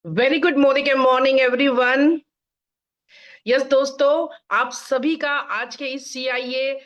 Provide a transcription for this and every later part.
Very good morning everyone. Yes दोस्तों, आप सभी का आज के इस सीआईए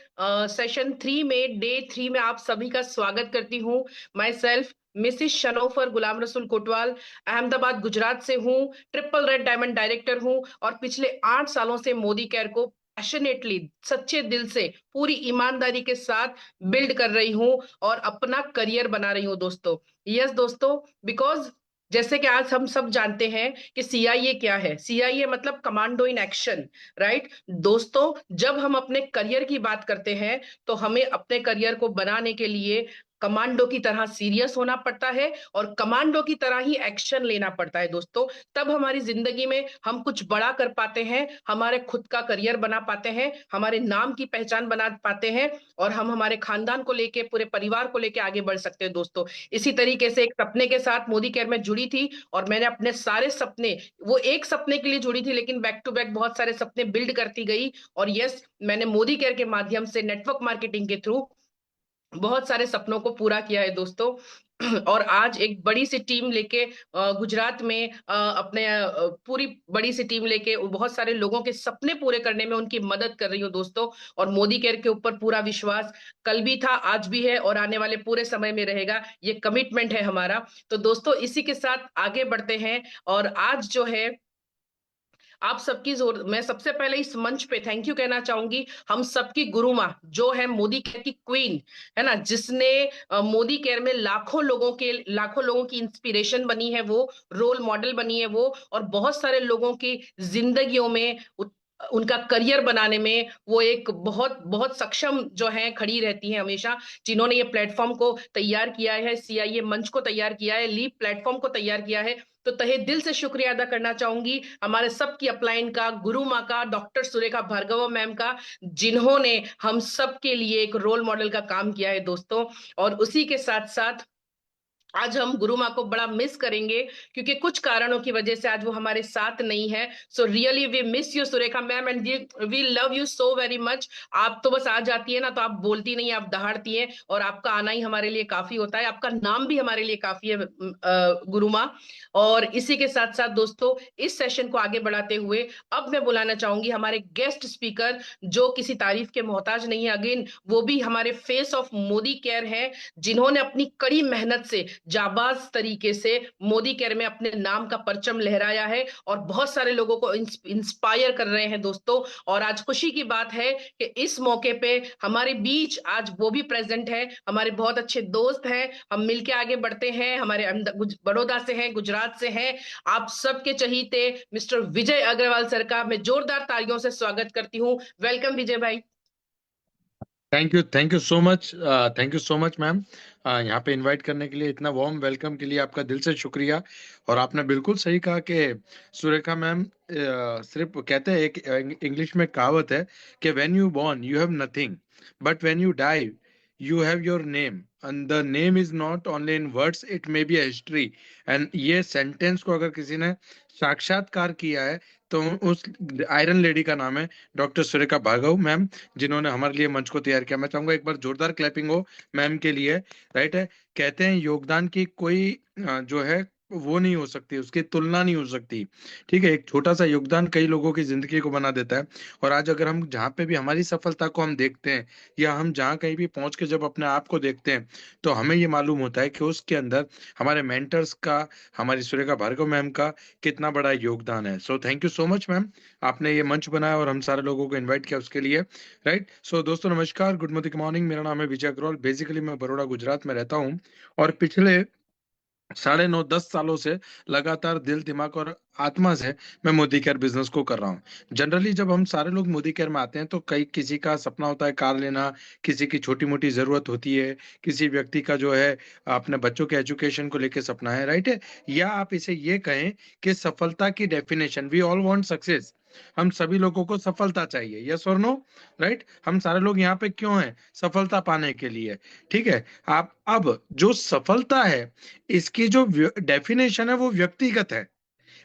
सेशन 3 में डे 3 में आप सभी का स्वागत करती हूँ। My self Mrs शनोफर Ghulam Rasool Kotwal, Ahmedabad Gujarat से हूँ। ट्रिपल रेड डायमंड डायरेक्टर हूँ और पिछले 8 सालों से मोदी केयर को पैशनेटली, सच्चे दिल से, पूरी ईमानदारी के साथ बिल्ड कर रही हूँ और अपना करियर बना रही हूँ दोस्तों। यस दोस्तों, बिकॉज जैसे कि आज हम सब जानते हैं कि सीआईए क्या है। सीआईए मतलब कमांडो इन एक्शन, राइट दोस्तों। जब हम अपने करियर की बात करते हैं तो हमें अपने करियर को बनाने के लिए कमांडो की तरह सीरियस होना पड़ता है और कमांडो की तरह ही एक्शन लेना पड़ता है दोस्तों। तब हमारी जिंदगी में हम कुछ बड़ा कर पाते हैं, हमारे खुद का करियर बना पाते हैं, हमारे नाम की पहचान बना पाते हैं और हम हमारे खानदान को लेके, पूरे परिवार को लेके आगे बढ़ सकते हैं दोस्तों। इसी तरीके से एक सपने के साथ मोदी केयर में जुड़ी थी और मैंने अपने सारे सपने, वो एक सपने के लिए जुड़ी थी लेकिन बैक टू बैक बहुत सारे सपने बिल्ड करती गई। और यस, मैंने मोदी केयर के माध्यम से नेटवर्क मार्केटिंग के थ्रू बहुत सारे सपनों को पूरा किया है दोस्तों। और आज एक बड़ी सी टीम लेके गुजरात में अपने पूरी बड़ी सी टीम लेके बहुत सारे लोगों के सपने पूरे करने में उनकी मदद कर रही हूँ दोस्तों। और मोदी केयर के ऊपर पूरा विश्वास कल भी था, आज भी है और आने वाले पूरे समय में रहेगा। ये कमिटमेंट है हमारा। तो दोस्तों, इसी के साथ आगे बढ़ते हैं। और आज जो है, आप सबकी जोर, मैं सबसे पहले इस मंच पे थैंक यू कहना चाहूंगी हम सबकी गुरु माँ, जो है मोदी केयर की क्वीन, है ना, जिसने मोदी केयर में लाखों लोगों की इंस्पिरेशन बनी है, वो रोल मॉडल बनी है वो, और बहुत सारे लोगों की जिंदगियों में उनका करियर बनाने में वो एक बहुत बहुत सक्षम जो है, खड़ी रहती है हमेशा। जिन्होंने ये प्लेटफॉर्म को तैयार किया है, सीआईए मंच को तैयार किया है, लीप प्लेटफॉर्म को तैयार किया है। तो तहे दिल से शुक्रिया अदा करना चाहूंगी हमारे सबकी अपलाइन का, गुरु माँ का, डॉक्टर सुरेखा भार्गव मैम का, जिन्होंने हम सब के लिए एक रोल मॉडल का काम किया है दोस्तों। और उसी के साथ साथ आज हम गुरु माँ को बड़ा मिस करेंगे क्योंकि कुछ कारणों की वजह से आज वो हमारे साथ नहीं है। So really we miss you Surekha ma'am and we love you so very much. आप तो बस आ जाती है ना, तो आप बोलती नहीं, आप दहाड़ती हैं और आपका आना ही हमारे लिए काफी होता है, आपका नाम भी हमारे लिए काफी है गुरु माँ। और इसी के साथ साथ दोस्तों, इस सेशन को आगे बढ़ाते हुए अब मैं बुलाना चाहूंगी हमारे गेस्ट स्पीकर, जो किसी तारीफ के मोहताज नहीं है। अगेन वो भी हमारे फेस ऑफ मोदी केयर है, जिन्होंने अपनी कड़ी मेहनत से, जाबाज तरीके से मोदी केयर में अपने नाम का परचम लहराया है और बहुत सारे लोगों को इंस्पायर कर रहे हैं दोस्तों। और आज खुशी की बात है कि इस मौके पे हमारे बीच आज वो भी प्रेजेंट है, हमारे बहुत अच्छे दोस्त हैं। हम मिलके आगे बढ़ते हैं। हमारे बड़ौदा से हैं, गुजरात से हैं, आप सबके चहीते मिस्टर विजय अग्रवाल सर का मैं जोरदार तालियों से स्वागत करती हूँ। वेलकम विजय भाई। Thank you so much. Thank you so much ma'am. यहाँ पे इनवाइट करने के लिए, इतना वार्म वेलकम के लिए आपका दिल से शुक्रिया। और आपने बिल्कुल सही कहा कि सुरेखा मैम, सिर्फ कहते हैं, एक इंग्लिश में कहावत है कि when you born you have nothing, but when you die you have your name, and the name is not only in words, it may be a history. And ये सेंटेंस को अगर किसी ने साक्षात्कार किया है तो उस आयरन लेडी का नाम है डॉक्टर सुरेखा भार्गव मैम, जिन्होंने हमारे लिए मंच को तैयार किया। मैं चाहूंगा एक बार जोरदार क्लैपिंग हो मैम के लिए। राइट है, कहते हैं योगदान की कोई जो है वो नहीं हो सकती, उसकी तुलना नहीं हो सकती। ठीक है, एक छोटा सा योगदान कई लोगों की जिंदगी को बना देता है। और आज अगर हम जहाँ पे भी हमारी सफलता को हम देखते हैं, या हम जहाँ कहीं भी पहुंच के जब अपने आप को देखते हैं, तो हमें ये मालूम होता है कि उसके अंदर हमारे मेंटर्स का, हमारी सुरेखा भार्गव मैम का कितना बड़ा योगदान है। सो thank you so much ma'am, आपने ये मंच बनाया और हम सारे लोगों को इनवाइट किया उसके लिए। राइट, सो दोस्तों नमस्कार, गुड मॉर्निंग। मेरा नाम है विजय अग्रवाल, बेसिकली मैं बड़ौदा गुजरात में रहता हूँ। और पिछले 9.5 10 सालों से लगातार दिल, दिमाग और आत्मा से मैं मोदी केयर बिजनेस को कर रहा हूँ। जनरली जब हम सारे लोग मोदी केयर में आते हैं तो कई, किसी का सपना होता है कार लेना, किसी की छोटी मोटी जरूरत होती है, किसी व्यक्ति का जो है अपने बच्चों के एजुकेशन को लेके सपना है। राइट है, या आप इसे ये कहें कि सफलता की definition, we all want success, हम सभी लोगों को सफलता चाहिए, यस और नो। राइट, हम सारे लोग यहाँ पे क्यों हैं? सफलता पाने के लिए। ठीक है, आप अब जो सफलता है, इसकी जो डेफिनेशन है वो व्यक्तिगत है।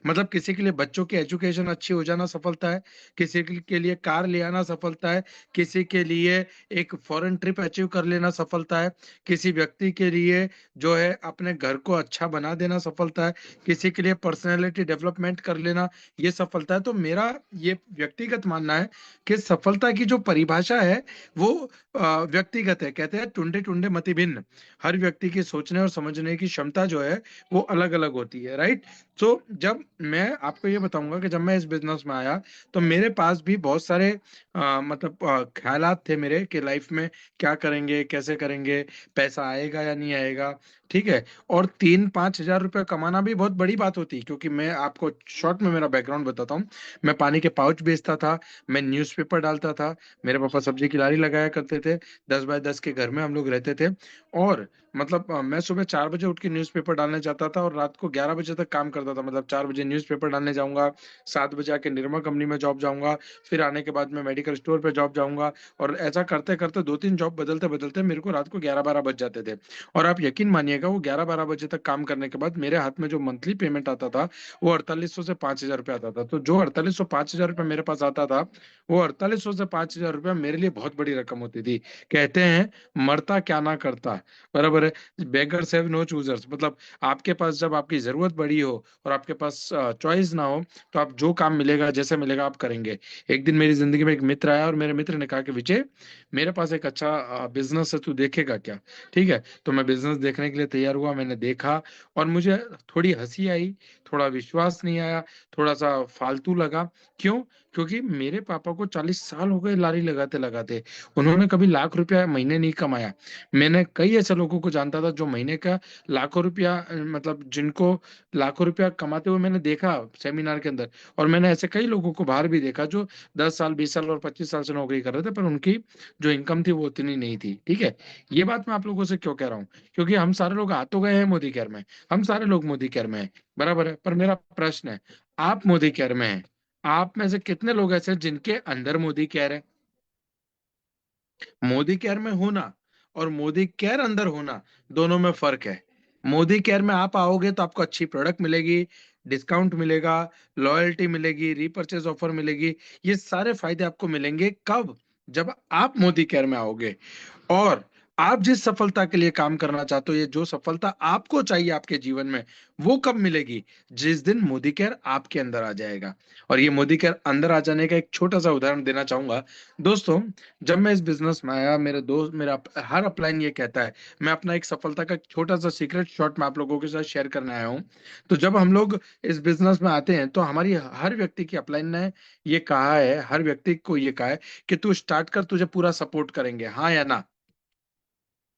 मतलब किसी के लिए बच्चों की एजुकेशन अच्छी हो जाना सफलता है, किसी के लिए कार ले आना सफलता है, किसी के लिए एक फॉरेन ट्रिप अचीव कर लेना सफलता है, किसी व्यक्ति के लिए जो है अपने घर को अच्छा बना देना सफलता है, किसी के लिए पर्सनैलिटी डेवलपमेंट कर लेना ये सफलता है। तो मेरा ये व्यक्तिगत मानना है कि सफलता की जो परिभाषा है वो व्यक्तिगत है। कहते हैं टुंडे टुंडे मति भिन्न, हर व्यक्ति की सोचने और समझने की क्षमता जो है वो अलग अलग होती है, राइट। तो जब मैं आपको ये बताऊंगा कि जब मैं इस बिजनेस में आया तो मेरे पास भी बहुत सारे मतलब ख्यालात थे मेरे कि लाइफ में क्या करेंगे, कैसे करेंगे, पैसा आएगा या नहीं आएगा, ठीक है। और 3-5 हजार रुपये कमाना भी बहुत बड़ी बात होती है, क्योंकि मैं आपको शॉर्ट में मेरा बैकग्राउंड बताता हूँ। मैं पानी के पाउच बेचता था, मैं न्यूज़पेपर डालता था, मेरे पापा सब्जी की लारी लगाया करते थे, 10 बाय 10 के घर में हम लोग रहते थे। और मतलब मैं सुबह 4 बजे उठ के न्यूज़पेपर डालने जाता था और रात को 11 बजे तक काम करता था। मतलब 4 बजे न्यूज़पेपर डालने जाऊंगा, 7 बजे आके निरमा कंपनी में जॉब जाऊंगा, फिर आने के बाद मैं मेडिकल स्टोर पे जॉब जाऊंगा। और ऐसा करते करते 2-3 जॉब बदलते बदलते मेरे को रात को 11-12 बज जाते थे। और आप यकीन मानिएगा वो 11-12 बजे तक काम करने के बाद मेरे हाथ में जो मंथली पेमेंट आता था वो 4800 से 5000 रुपये आता था। तो जो 4800-5000 रुपये मेरे पास आता था, वो 4800 से 5000 रुपये मेरे लिए बहुत बड़ी रकम होती थी। कहते हैं मरता क्या ना करता, बराबर है। बेगर्स हैव नो चूजर्स, मतलब आपके पास जब आपकी जरूरत बड़ी हो और आपके पास चॉइस ना हो, तो आप जो काम मिलेगा जैसे मिलेगा आप करेंगे। एक दिन मेरी जिंदगी में एक मित्र आया और मेरे मित्र ने कहा कि विजय, मेरे पास एक अच्छा बिजनेस है, तू देखेगा क्या? ठीक है, तो मैं बिजनेस देखने के लिए तैयार हुआ, मैंने देखा और मुझे थोड़ी हंसी आई, थोड़ा विश्वास नहीं आया, थोड़ा सा फालतू लगा। क्यों? क्योंकि मेरे पापा को 40 साल हो गए लारी लगाते लगाते, उन्होंने कभी लाख रुपया महीने नहीं कमाया। मैंने कई ऐसे लोगों को जानता था जो महीने का लाखों रुपया मतलब जिनको लाखों रुपया कमाते हुए मैंने देखा सेमिनार के अंदर। और मैंने ऐसे कई लोगों को बाहर भी देखा जो 10 साल 20 साल और 25 साल से नौकरी कर रहे थे, पर उनकी जो इनकम थी वो उतनी नहीं थी, ठीक है। ये बात मैं आप लोगों से क्यों कह रहा हूँ? क्योंकि हम सारे लोग आ तो गए हैं मोदी केयर में, हम सारे लोग मोदी केयर में हैं, बराबर है। पर मेरा प्रश्न है, आप मोदी केयर में हैं, आप में से कितने लोग ऐसे हैं जिनके अंदर मोदी केयर है? मोदी केयर में होना और मोदी केयर अंदर होना, दोनों में फर्क है। मोदी केयर में आप आओगे तो आपको अच्छी प्रोडक्ट मिलेगी, डिस्काउंट मिलेगा, लॉयल्टी मिलेगी, रीपर्चेज ऑफर मिलेगी। ये सारे फायदे आपको मिलेंगे कब? जब आप मोदी केयर में आओगे। और आप जिस सफलता के लिए काम करना चाहते हो, ये जो सफलता आपको चाहिए आपके जीवन में, वो कब मिलेगी? जिस दिन मोदी केयर आपके अंदर आ जाएगा। और ये मोदी केयर अंदर आ जाने का एक छोटा सा उदाहरण देना चाहूंगा। दोस्तों, जब मैं इस बिजनेस में आया, मेरे दोस्त मेरा हर अपलाइन ये कहता है, मैं अपना एक सफलता का छोटा सा सीक्रेट शॉट में आप लोगों के साथ शेयर करने आया हूँ। तो जब हम लोग इस बिजनेस में आते हैं तो हमारी हर व्यक्ति की अपलाइन ने ये कहा है, हर व्यक्ति को ये कहा है कि तू स्टार्ट कर, तुझे पूरा सपोर्ट करेंगे, हाँ या ना?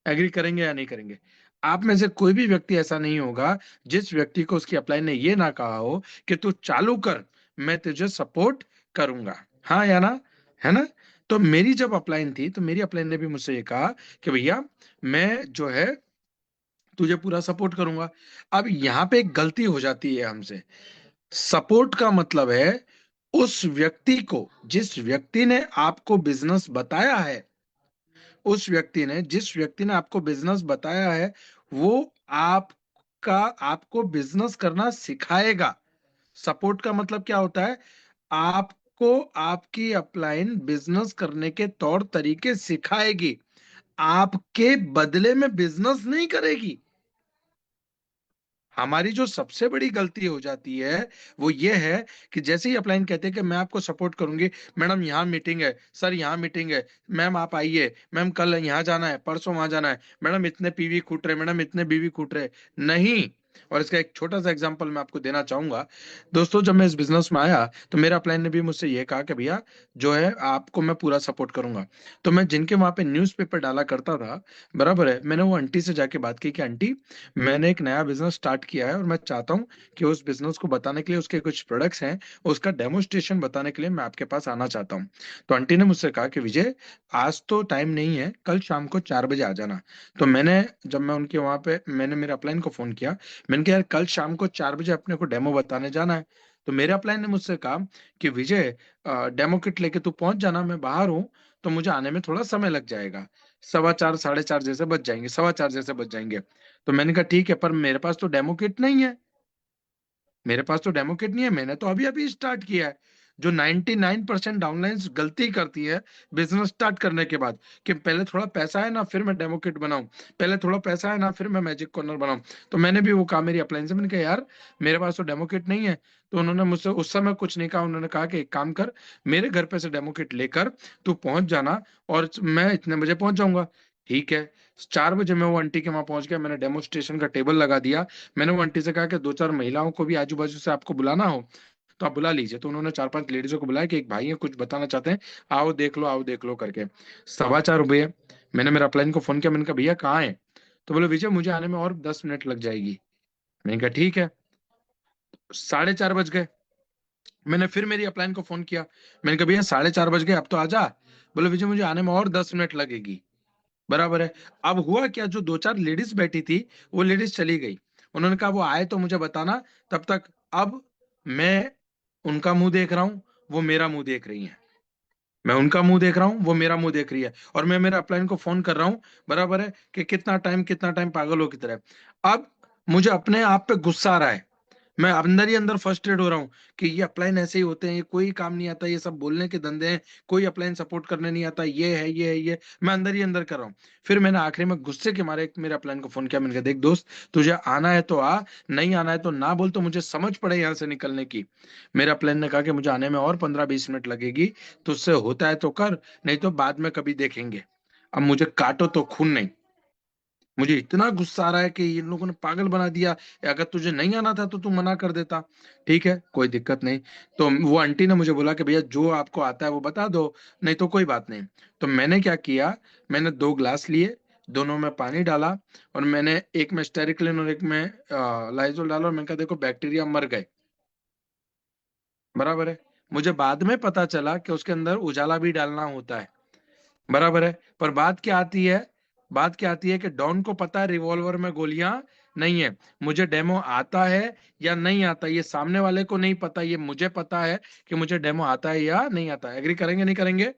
एग्री करेंगे या नहीं करेंगे? आप में से कोई भी व्यक्ति ऐसा नहीं होगा जिस व्यक्ति को उसकी अपलाइन ने ये ना कहा हो कि तू चालू कर, मैं तुझे सपोर्ट करूंगा, हाँ या ना? है ना? तो मेरी जब अपलाइन थी तो मेरी अपलाइन ने भी मुझसे ये कहा कि भैया, मैं जो है तुझे पूरा सपोर्ट करूंगा। अब यहाँ पे एक गलती हो जाती है हमसे। सपोर्ट का मतलब है उस व्यक्ति को, जिस व्यक्ति ने आपको बिजनेस बताया है, उस व्यक्ति ने जिस व्यक्ति ने आपको बिजनेस बताया है, वो आपका आपको बिजनेस करना सिखाएगा। सपोर्ट का मतलब क्या होता है? आपको आपकी अपलाइन बिजनेस करने के तौर तरीके सिखाएगी, आपके बदले में बिजनेस नहीं करेगी। हमारी जो सबसे बड़ी गलती हो जाती है वो ये है कि जैसे ही अपलाइन कहते हैं कि मैं आपको सपोर्ट करूंगी, मैडम यहाँ मीटिंग है, सर यहाँ मीटिंग है, मैम आप आइए, मैम कल यहाँ जाना है, परसों वहां जाना है, मैडम इतने पीवी कूट रहे, मैडम इतने बीवी कूट रहे, नहीं। और इसका एक छोटा सा एग्जांपल मैं आपको देना चाहूंगा। दोस्तों, जब मैं इस बिजनेस में आया तो मेरा अपलाइन ने भी मुझसे ये कहा कि भैया, जो है आपको मैं पूरा सपोर्ट करूंगा। तो मैं जिनके वहां पे न्यूज़पेपर डाला करता था, बराबर है, मैंने वो आंटी से जाके बात की कि आंटी, मैंने एक नया बिजनेस स्टार्ट किया है और मैं चाहता हूँ कि उस बिजनेस को बताने के लिए, उसके कुछ प्रोडक्ट्स हैं, उसका डेमोस्ट्रेशन बताने के लिए मैं आपके पास आना चाहता हूँ। तो आंटी ने मुझसे कहा कि विजय, आज तो टाइम नहीं है, कल शाम को 4 बजे आ जाना। तो जब मैं उनके वहां पे मैंने मेरे अपलाइन को फोन किया, मैंने कहा यार कल शाम को 4 बजे अपने को डेमो बताने जाना है। तो मेरे अपलाइन ने मुझसे कहा कि विजय, डेमो किट लेके तू पहुंच जाना, मैं बाहर हूँ, तो मुझे आने में थोड़ा समय लग जाएगा, 4:15 4:30 जैसे बज जाएंगे, 4:15 जैसे बज जाएंगे। तो मैंने कहा ठीक है, पर मेरे पास तो डेमो किट नहीं है। मेरे पास तो डेमो किट नहीं है, मैंने तो अभी अभी स्टार्ट किया है। जो 99% डाउनलाइंस गलती करती है बिजनेस स्टार्ट करने के बाद, कि पहले थोड़ा पैसा है ना फिर मैं डेमो किट बनाऊं, पहले थोड़ा पैसा है ना फिर मैं मैजिक कॉर्नर बनाऊं। तो मैंने भी वो कहा मेरी अपलाइन से, मैंने कहा यार मेरे पास तो डेमो किट नहीं है। तो उन्होंने मुझसे उस समय कुछ नहीं कहा, उन्होंने कहा कि एक काम कर, मेरे घर पे से डेमो किट लेकर तू पहुंच जाना और मैं इतने बजे पहुंच जाऊंगा। ठीक है। 4 बजे मैं वो आंटी के वहां पहुंच गया, मैंने डेमोस्ट्रेशन का टेबल लगा दिया। मैंने वो आंटी से कहा कि 2-4 महिलाओं को भी आजू बाजू से आपको बुलाना हो तो आप बुला लीजिए। तो उन्होंने 4-5 लेडीजों को बुलाया कि एक भाई है कुछ बताना चाहते हैं, आओ देख लो करके। 4:15 मैंने मेरा अपलाइन को फोन किया, मैंने कहा भैया कहाँ है? तो बोले विजय मुझे आने में और 10 मिनट लग जाएगी। मैंने कहा ठीक है। 4:30 बज गए। मैंने फिर मेरी अपलाइन को फोन किया, मैंने कहा भैया 4:30 बज गए अब तो आ जा। बोले विजय मुझे आने में और 10 मिनट लगेगी। बराबर है। अब हुआ क्या, जो 2-4 लेडीज बैठी थी वो लेडीज चली गई। उन्होंने कहा वो आए तो मुझे बताना तब तक। अब मैं उनका मुंह देख रहा हूं, वो मेरा मुंह देख रही है। मैं उनका मुंह देख रहा हूँ, वो मेरा मुंह देख रही है, और मैं मेरे अपलाइन को फोन कर रहा हूँ। बराबर है कि कितना टाइम पागलों की तरह। अब मुझे अपने आप पे गुस्सा आ रहा है। मैं अंदर ही अंदर फ्रस्ट्रेट हो रहा हूँ कि ये अपलाइन ऐसे ही होते हैं, ये कोई काम नहीं आता, ये सब बोलने के धंधे हैं, कोई अपलाइन सपोर्ट करने नहीं आता, ये मैं अंदर ही अंदर कर रहा हूँ। फिर मैंने आखिरी में गुस्से के मारे एक मेरे अपलाइन को फोन किया, मैंने कहा देख दोस्त, तुझे आना है तो आ, नहीं आना है तो ना बोल, तो मुझे समझ पड़े यहाँ से निकलने की। मेरे अपलाइन ने कहा कि मुझे आने में और 15-20 मिनट लगेगी, तुझसे होता है तो कर, नहीं तो बाद में कभी देखेंगे। अब मुझे काटो तो खून नहीं। मुझे इतना गुस्सा आ रहा है कि इन लोगों ने पागल बना दिया। अगर तुझे नहीं आना था तो तू मना कर देता। ठीक है कोई दिक्कत नहीं। तो वो आंटी ने मुझे बोला कि भैया जो आपको आता है वो बता दो, नहीं तो कोई बात नहीं। तो मैंने क्या किया, मैंने 2 ग्लास लिए, दोनों में पानी डाला, और मैंने एक में स्टेरिक्लिन और एक में लाइजोल डाला, और मैंने कहा देखो बैक्टीरिया मर गए। बराबर है। मुझे बाद में पता चला कि उसके अंदर उजाला भी डालना होता है। बराबर है। पर बात क्या आती है कि डॉन को पता है रिवॉल्वर में गोलियां नहीं है। मुझे डेमो आता है या नहीं आता ये सामने वाले को नहीं पता, ये मुझे पता है कि मुझे डेमो आता है या नहीं आता है। एग्री करेंगे नहीं करेंगे?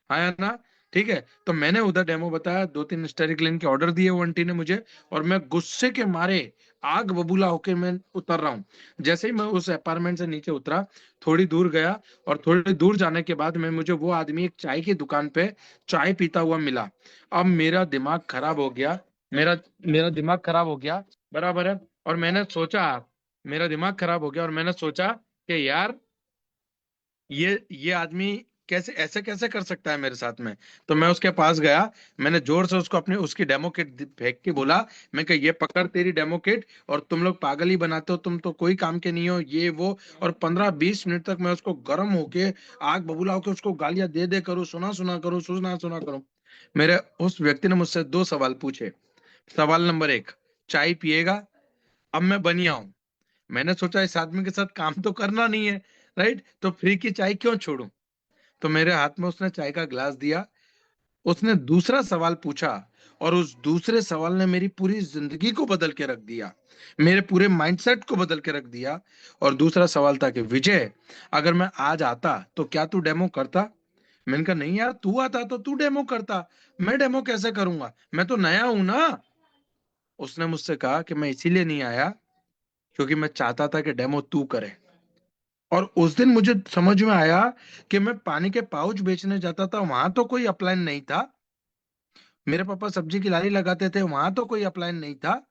हाँ या ना? ठीक है। तो मैंने उधर डेमो बताया, 2-3 स्टेरिक के ऑर्डर दिए वो आंटी ने मुझे, और मैं गुस्से के मारे आग बबूला होके मैं उतर रहा हूँ। जैसे ही मैं उस अपार्टमेंट से नीचे उतरा, थोड़ी दूर गया, और थोड़ी दूर जाने के बाद मैं मुझे वो आदमी एक चाय की दुकान पे चाय पीता हुआ मिला। अब मेरा दिमाग खराब हो गया। मेरा मेरा दिमाग खराब हो गया। बराबर है। और मैंने सोचा, मेरा दिमाग खराब हो गया और मैंने सोचा कि यार ये आदमी कैसे ऐसे कैसे कर सकता है मेरे साथ में। तो मैं उसके पास गया, मैंने जोर से उसको अपनी उसकी डेमो किट फेंक के बोला, मैं कहा ये पकड़ तेरी डेमो किट, और तुम लोग पागल ही बनाते हो, तुम तो कोई काम के नहीं हो ये वो। और 15-20 मिनट तक मैं उसको गर्म होके आग बबूला होके उसको गालियां दे दे करूँ, सुना सुना करूँ, सुना सुना करूँ। मेरे उस व्यक्ति ने मुझसे 2 सवाल पूछे। सवाल नंबर 1, चाय पिएगा? अब मैं बनिया हूं, मैंने सोचा इस आदमी के साथ काम तो करना नहीं है, राइट, तो फ्री की चाय क्यों छोड़ूं। तो मेरे हाथ में उसने चाय का ग्लास दिया। उसने दूसरा सवाल पूछा, और उस दूसरे सवाल ने मेरी पूरी जिंदगी को बदल के रख दिया, मेरे पूरे माइंडसेट को बदल के रख दिया। और दूसरा सवाल था कि विजय, अगर मैं आज आता तो क्या तू डेमो करता? मैंने कहा नहीं यार, तू आता तो तू डेमो करता, मैं डेमो कैसे करूंगा, मैं तो नया हूं ना। उसने मुझसे कहा कि मैं इसीलिए नहीं आया क्योंकि मैं चाहता था कि डेमो तू करे। और उस दिन मुझे समझ में आया कि मैं पानी के पाउच बेचने जाता था, वहां तो कोई अपलाइन नहीं था। मेरे पापा सब्जी की लारी लगाते थे, वहां तो कोई अपलाइन नहीं था।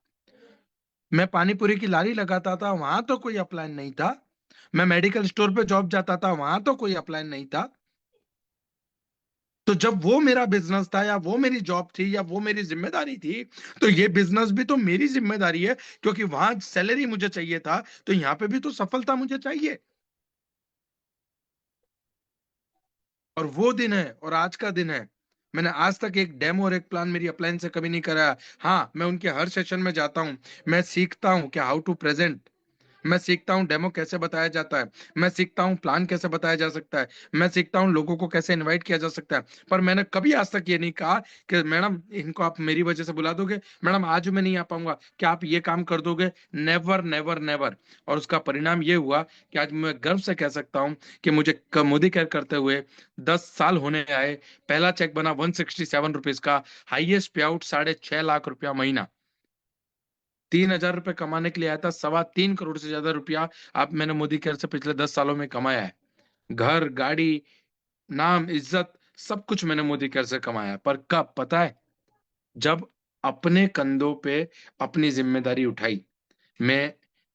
मैं पानी पूरी की लारी लगाता था, वहां तो कोई अपलाइन नहीं था। मैं मेडिकल स्टोर पे जॉब जाता था, वहां तो कोई अपलाइन नहीं था। तो जब वो मेरा बिजनेस था या वो मेरी जॉब थी या वो मेरी जिम्मेदारी थी, तो ये बिजनेस भी तो मेरी जिम्मेदारी है, क्योंकि वहां सैलरी मुझे चाहिए था, तो यहाँ पे भी तो सफलता मुझे चाहिए। और वो दिन है और आज का दिन है। मैंने आज तक एक डेमो और एक प्लान मेरी अपलाइन से कभी नहीं कराया। हाँ, मैं उनके हर सेशन में जाता हूँ, मैं सीखता हूँ कि हाउ टू प्रेजेंट, मैं सीखता हूँ डेमो कैसे बताया जाता है, मैं सीखता हूँ प्लान कैसे बताया जा सकता है, मैं सीखता हूँ लोगों को कैसे इनवाइट किया जा सकता है। पर मैंने कभी आज तक ये नहीं कहा कि मैडम इनको आप मेरी वजह से बुला दोगे, मैडम आज मैं नहीं आ पाऊंगा, क्या आप ये काम कर दोगे? Never never never. और उसका परिणाम ये हुआ कि आज मैं गर्व से कह सकता हूँ कि मुझे मोदी केयर करते हुए 10 साल होने आए। पहला चेक बना 167 रुपीज का, हाईएस्ट पे आउट 6.5 लाख रुपया महीना। 3,000 रुपए कमाने के लिए आया था, 3.25 करोड़ से ज्यादा रुपया आप मैंने मोदी केयर से पिछले 10 सालों में कमाया है। घर, गाड़ी, नाम, इज्जत, सब कुछ मैंने मोदी केयर से कमाया है। पर कब पता है? जब अपने कंधों पे अपनी जिम्मेदारी उठाई। मैं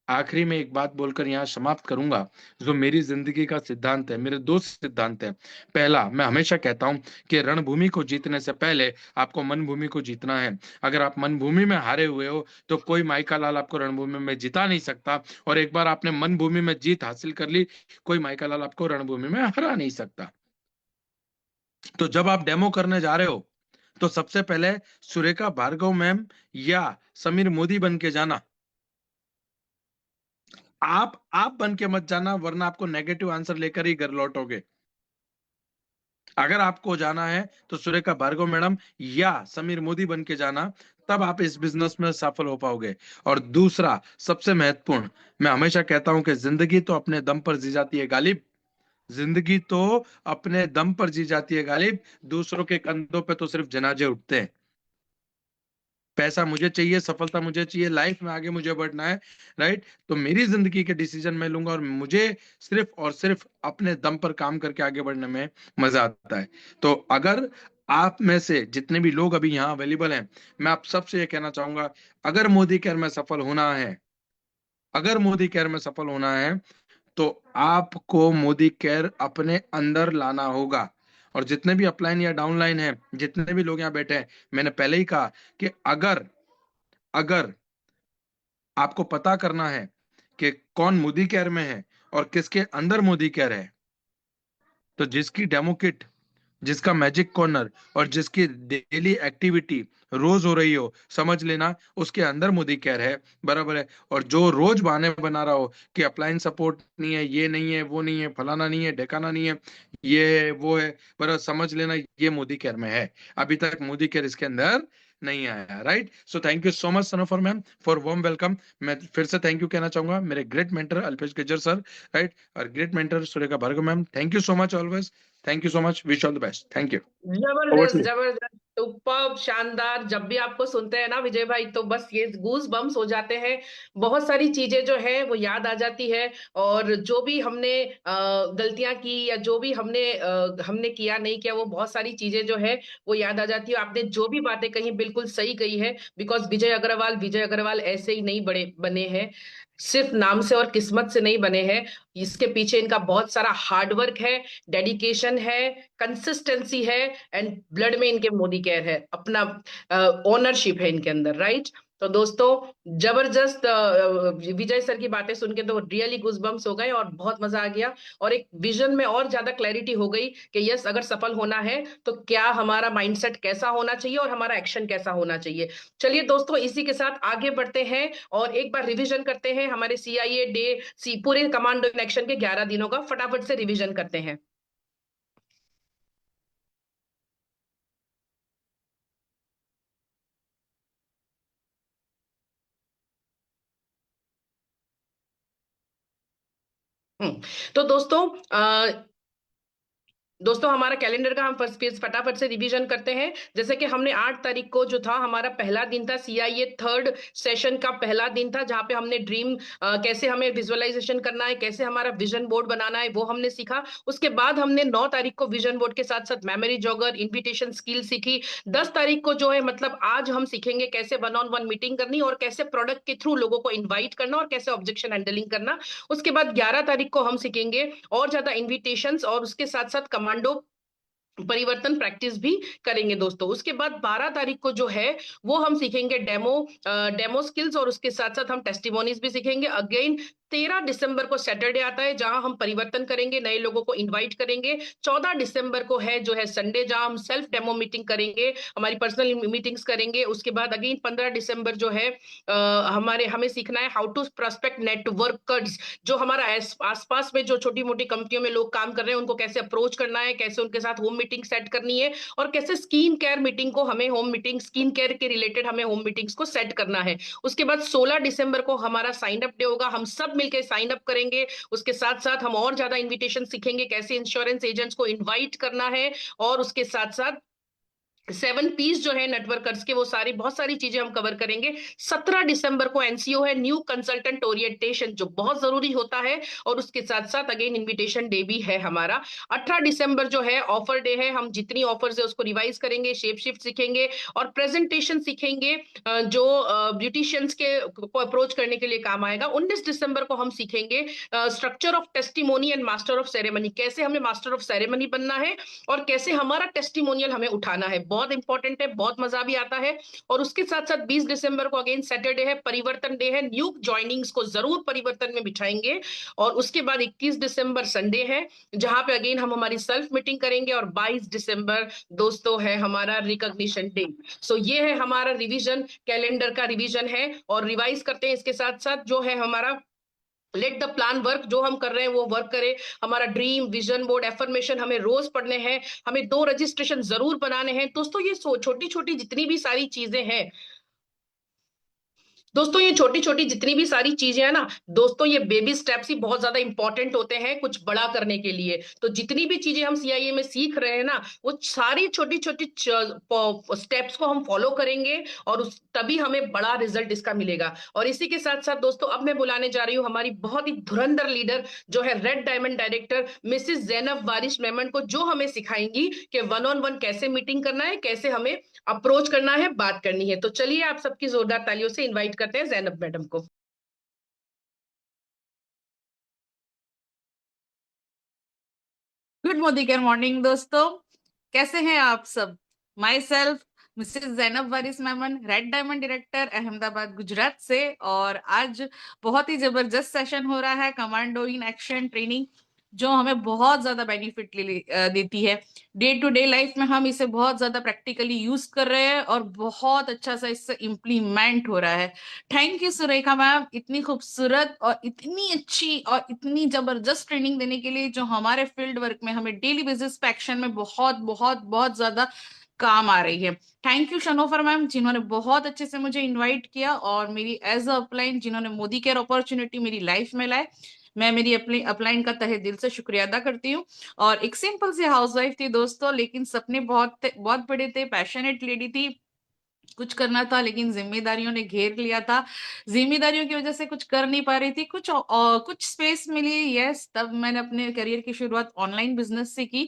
आखिरी में एक बात बोलकर यहाँ समाप्त करूंगा। जो मेरी जिंदगी का सिद्धांत है, मेरे दो सिद्धांत है। पहला, मैं हमेशा कहता हूं कि रणभूमि को जीतने से पहले आपको मन भूमि को जीतना है। अगर आप मन भूमि में हारे हुए हो तो कोई माइका लाल आपको रणभूमि में जिता नहीं सकता, और एक बार आपने मन भूमि में जीत हासिल कर ली, कोई माइका लाल आपको रणभूमि में हरा नहीं सकता। तो जब आप डेमो करने जा रहे हो तो सबसे पहले सुरेखा भार्गव मैम या समीर मोदी बन के जाना। आप बन के मत जाना, वरना आपको नेगेटिव आंसर लेकर ही घर लौटोगे। अगर आपको जाना है तो सुरेखा भार्गव मैडम या समीर मोदी बन के जाना, तब आप इस बिजनेस में सफल हो पाओगे। और दूसरा, सबसे महत्वपूर्ण, मैं हमेशा कहता हूं कि जिंदगी तो अपने दम पर जी जाती है गालिब। जिंदगी तो अपने दम पर जी जाती है गालिब, दूसरों के कंधों पे तो सिर्फ जनाजे उठते हैं। पैसा मुझे चाहिए, सफलता मुझे चाहिए, लाइफ में आगे मुझे बढ़ना है, राइट? तो मेरी जिंदगी के डिसीजन मैं लूंगा, और मुझे सिर्फ और सिर्फ अपने दम पर काम करके आगे बढ़ने में मजा आता है। तो अगर आप में से जितने भी लोग अभी यहाँ अवेलेबल हैं, मैं आप सबसे ये कहना चाहूंगा, अगर मोदी केयर में सफल होना है, अगर मोदी केयर में सफल होना है, तो आपको मोदी केयर अपने अंदर लाना होगा। और जितने भी अपलाइन या डाउनलाइन हैं, जितने भी लोग यहाँ बैठे हैं, मैंने पहले ही कहा कि अगर अगर आपको पता करना है कि कौन मोदी केयर में है और किसके अंदर मोदी केयर है, तो जिसकी डेमो किट, जिसका मैजिक कॉर्नर और जिसकी डेली एक्टिविटी रोज हो रही हो, समझ लेना उसके अंदर मोदी केयर है। बराबर है? और जो रोज बहाने बना रहा हो कि अप्लायंस सपोर्ट नहीं है, ये नहीं है, वो नहीं है, फलाना नहीं है, ढेकाना नहीं है, ये है, वो है, बराबर, समझ लेना ये मोदी केयर में है। अभी तक मोदी केयर इसके अंदर नहीं आया, right? So thank you so much Sanofar ma'am for warm welcome. मैं फिर से थैंक यू कहना चाहूंगा मेरे great mentor Alpesh Gajjar sir, right, और great mentor Surekha Bhargav ma'am. Thank you so much always. Thank you so much, wish all the best. Thank you. Over to जबरदस्त you. जबरदस्त, superb, शानदार। जब भी आपको सुनते हैं ना विजय भाई, तो बस ये गूज बम्स हो जाते हैं। बहुत सारी चीजें जो है वो याद आ जाती है। और जो भी हमने गलतियां की, या जो भी हमने किया नहीं किया, वो बहुत सारी चीजें जो है वो याद आ जाती है। आपने जो भी बातें कही बिल्कुल सही कही है। बिकॉज विजय अग्रवाल ऐसे ही नहीं बड़े बने हैं, सिर्फ नाम से और किस्मत से नहीं बने हैं। इसके पीछे इनका बहुत सारा हार्डवर्क है, डेडिकेशन है, कंसिस्टेंसी है, एंड ब्लड में इनके मोदी केयर है, अपना ओनरशिप है इनके अंदर, राइट? तो दोस्तों, जबरदस्त विजय सर की बातें सुन के तो रियली गुजबम्स हो गए, और बहुत मजा आ गया। और एक विजन में और ज्यादा क्लैरिटी हो गई कि यस, अगर सफल होना है तो क्या हमारा माइंडसेट कैसा होना चाहिए और हमारा एक्शन कैसा होना चाहिए। चलिए दोस्तों, इसी के साथ आगे बढ़ते हैं और एक बार रिवीजन करते हैं हमारे सीआईए डे, सी पूरे कमांडो इन एक्शन के 11 दिनों का फटाफट से रिवीजन करते हैं। तो दोस्तों हमारा कैलेंडर का हम फर्स्ट पेज फटाफट से रिवीजन करते हैं। जैसे कि हमने 8 तारीख को जो था हमारा पहला दिन था, सीआईए थर्ड सेशन का पहला दिन था, जहां पे हमने ड्रीम कैसे हमें विजुअलाइजेशन करना है, कैसे हमारा विजन बोर्ड बनाना है, वो हमने सीखा। उसके बाद हमने 9 तारीख को विजन बोर्ड के साथ साथ मेमोरी जॉगर, इन्विटेशन स्किल सीखी। 10 तारीख को जो है, मतलब आज हम सीखेंगे कैसे वन ऑन वन मीटिंग करनी, और कैसे प्रोडक्ट के थ्रू लोगों को इन्वाइट करना, और कैसे ऑब्जेक्शन हैंडलिंग करना। उसके बाद 11 तारीख को हम सीखेंगे और ज्यादा इन्विटेशंस, और उसके साथ साथ कमांडो परिवर्तन प्रैक्टिस भी करेंगे दोस्तों। उसके बाद 12 तारीख को जो है वो हम सीखेंगे डेमो स्किल्स, और उसके साथ साथ हम टेस्टिमोनीज भी सीखेंगे। अगेन 13 दिसंबर को सैटरडे आता है, जहां हम परिवर्तन करेंगे, नए लोगों को इनवाइट करेंगे। 14 दिसंबर को है जो है संडे, जहां हम सेल्फ डेमो मीटिंग करेंगे, हमारी पर्सनल मीटिंग्स करेंगे। उसके बाद अगेन 15 दिसंबर जो है हमें सीखना है हाउ टू प्रोस्पेक्ट नेटवर्कर्स, जो हमारा आसपास में जो छोटी मोटी कंपनियों में लोग काम कर रहे हैं, उनको कैसे अप्रोच करना है, कैसे उनके साथ होम मीटिंग सेट करनी है, और कैसे स्किन केयर मीटिंग को हमें होम मीटिंग, स्किन केयर के रिलेटेड हमें होम मीटिंग्स को सेट करना है। उसके बाद 16 दिसंबर को हमारा साइन अप डे होगा, हम सब मिलकर साइन अप करेंगे। उसके साथ साथ हम और ज्यादा इन्विटेशन सीखेंगे, कैसे इंश्योरेंस एजेंट्स को इन्वाइट करना है, और उसके साथ साथ 7 पीस जो है नेटवर्कर्स के, वो सारी बहुत सारी चीजें हम कवर करेंगे। 17 दिसंबर को एनसीओ है, न्यू कंसल्टेंट ओरिएंटेशन, जो बहुत जरूरी होता है, और उसके साथ साथ अगेन इनविटेशन डे भी है हमारा। 18 दिसंबर जो है ऑफर डे है, हम जितनी ऑफर्स है उसको रिवाइज करेंगे, शेप शिफ्ट सीखेंगे और प्रेजेंटेशन सीखेंगे, जो ब्यूटिशियंस के को अप्रोच करने के लिए काम आएगा। 19 दिसंबर को हम सीखेंगे structure of testimony and master of ceremony, कैसे हमें मास्टर ऑफ सेरेमनी बनना है और कैसे हमारा टेस्टिमोनियल हमें उठाना है। बहुत इंपॉर्टेंट है, बहुत मजा भी आता है। और उसके साथ साथ 20 दिसंबर को अगेन सैटरडे है, परिवर्तन डे है, न्यू ज्वाइनिंग्स को जरूर परिवर्तन में बिठाएंगे। और उसके बाद 21 दिसंबर संडे है, जहां पे अगेन हम हमारी सेल्फ मीटिंग करेंगे। और 22 दिसंबर दोस्तों है हमारा रिकॉग्निशन डे। सो ये है हमारा रिवीजन, कैलेंडर का रिवीजन है। और रिवाइज करते हैं इसके साथ साथ, जो है हमारा लेट द प्लान वर्क, जो हम कर रहे हैं वो वर्क करें। हमारा ड्रीम विजन बोर्ड एफर्मेशन हमें रोज पढ़ने हैं, हमें 2 रजिस्ट्रेशन जरूर बनाने हैं। दोस्तों ये छोटी छोटी जितनी भी सारी चीजें हैं, दोस्तों ये छोटी छोटी जितनी भी सारी चीजें हैं ना दोस्तों, ये बेबी स्टेप्स ही बहुत ज्यादा इंपॉर्टेंट होते हैं कुछ बड़ा करने के लिए। तो जितनी भी चीजें हम सीआईए में सीख रहे हैं ना, वो सारी छोटी छोटी स्टेप्स को हम फॉलो करेंगे, और तभी हमें बड़ा रिजल्ट इसका मिलेगा। और इसी के साथ साथ दोस्तों, अब मैं बुलाने जा रही हूँ हमारी बहुत ही धुरंधर लीडर, जो है red diamond director Mrs Zainab Waris Memon को, जो हमें सिखाएंगी कि वन ऑन वन कैसे मीटिंग करना है, कैसे हमें अप्रोच करना है, बात करनी है। तो चलिए आप सबकी जोरदार तालियों से इनवाइट करते हैं जैनब मैडम को। गुड मोदिकर मॉर्निंग दोस्तों, कैसे हैं आप सब। My self Mrs Zainab Waris Memon, red diamond director, Ahmedabad Gujarat से। और आज बहुत ही जबरदस्त सेशन हो रहा है, कमांडो इन एक्शन ट्रेनिंग, जो हमें बहुत ज्यादा बेनिफिट देती है। डे टू डे लाइफ में हम इसे बहुत ज्यादा प्रैक्टिकली यूज कर रहे हैं और बहुत अच्छा सा इससे इम्प्लीमेंट हो रहा है। थैंक यू सुरेखा मैम, इतनी खूबसूरत और इतनी अच्छी और इतनी जबरदस्त ट्रेनिंग देने के लिए, जो हमारे फील्ड वर्क में हमें डेली बेसिस पे एक्शन में बहुत बहुत बहुत ज्यादा काम आ रही है। थैंक यू शनोफर मैम, जिन्होंने बहुत अच्छे से मुझे इनवाइट किया और मेरी एज अ अपलाइन, जिन्होंने मोदी केयर अपॉर्चुनिटी मेरी लाइफ में लाए। मैं मेरी अपनी अपलाइन का तहे दिल से शुक्रिया अदा करती हूँ। और एक सिंपल सी हाउसवाइफ थी दोस्तों, लेकिन सपने बहुत बहुत बड़े थे, पैशनेट लेडी थी, कुछ करना था लेकिन जिम्मेदारियों ने घेर लिया था। जिम्मेदारियों की वजह से कुछ कर नहीं पा रही थी, कुछ स्पेस मिली, यस, तब मैंने अपने करियर की शुरुआत ऑनलाइन बिजनेस से की।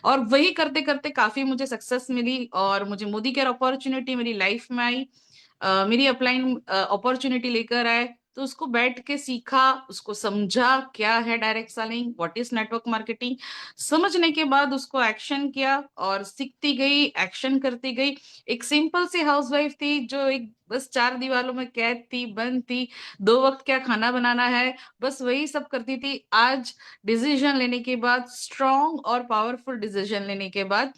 और वही करते करते काफी मुझे सक्सेस मिली और मुझे मोदी केयर अपॉर्चुनिटी मेरी लाइफ में आई। मेरी अपलाइन अपॉर्चुनिटी लेकर आए, तो उसको बैठ के सीखा, उसको समझा क्या है direct selling, what is network marketing. समझने के बाद उसको एक्शन किया और सीखती गई, एक्शन करती गई। एक सिंपल सी हाउसवाइफ थी, जो एक बस चार दीवारों में कैद थी, बंद थी, 2 वक्त क्या खाना बनाना है, बस वही सब करती थी। आज डिसीजन लेने के बाद, स्ट्रॉन्ग और पावरफुल डिसीजन लेने के बाद,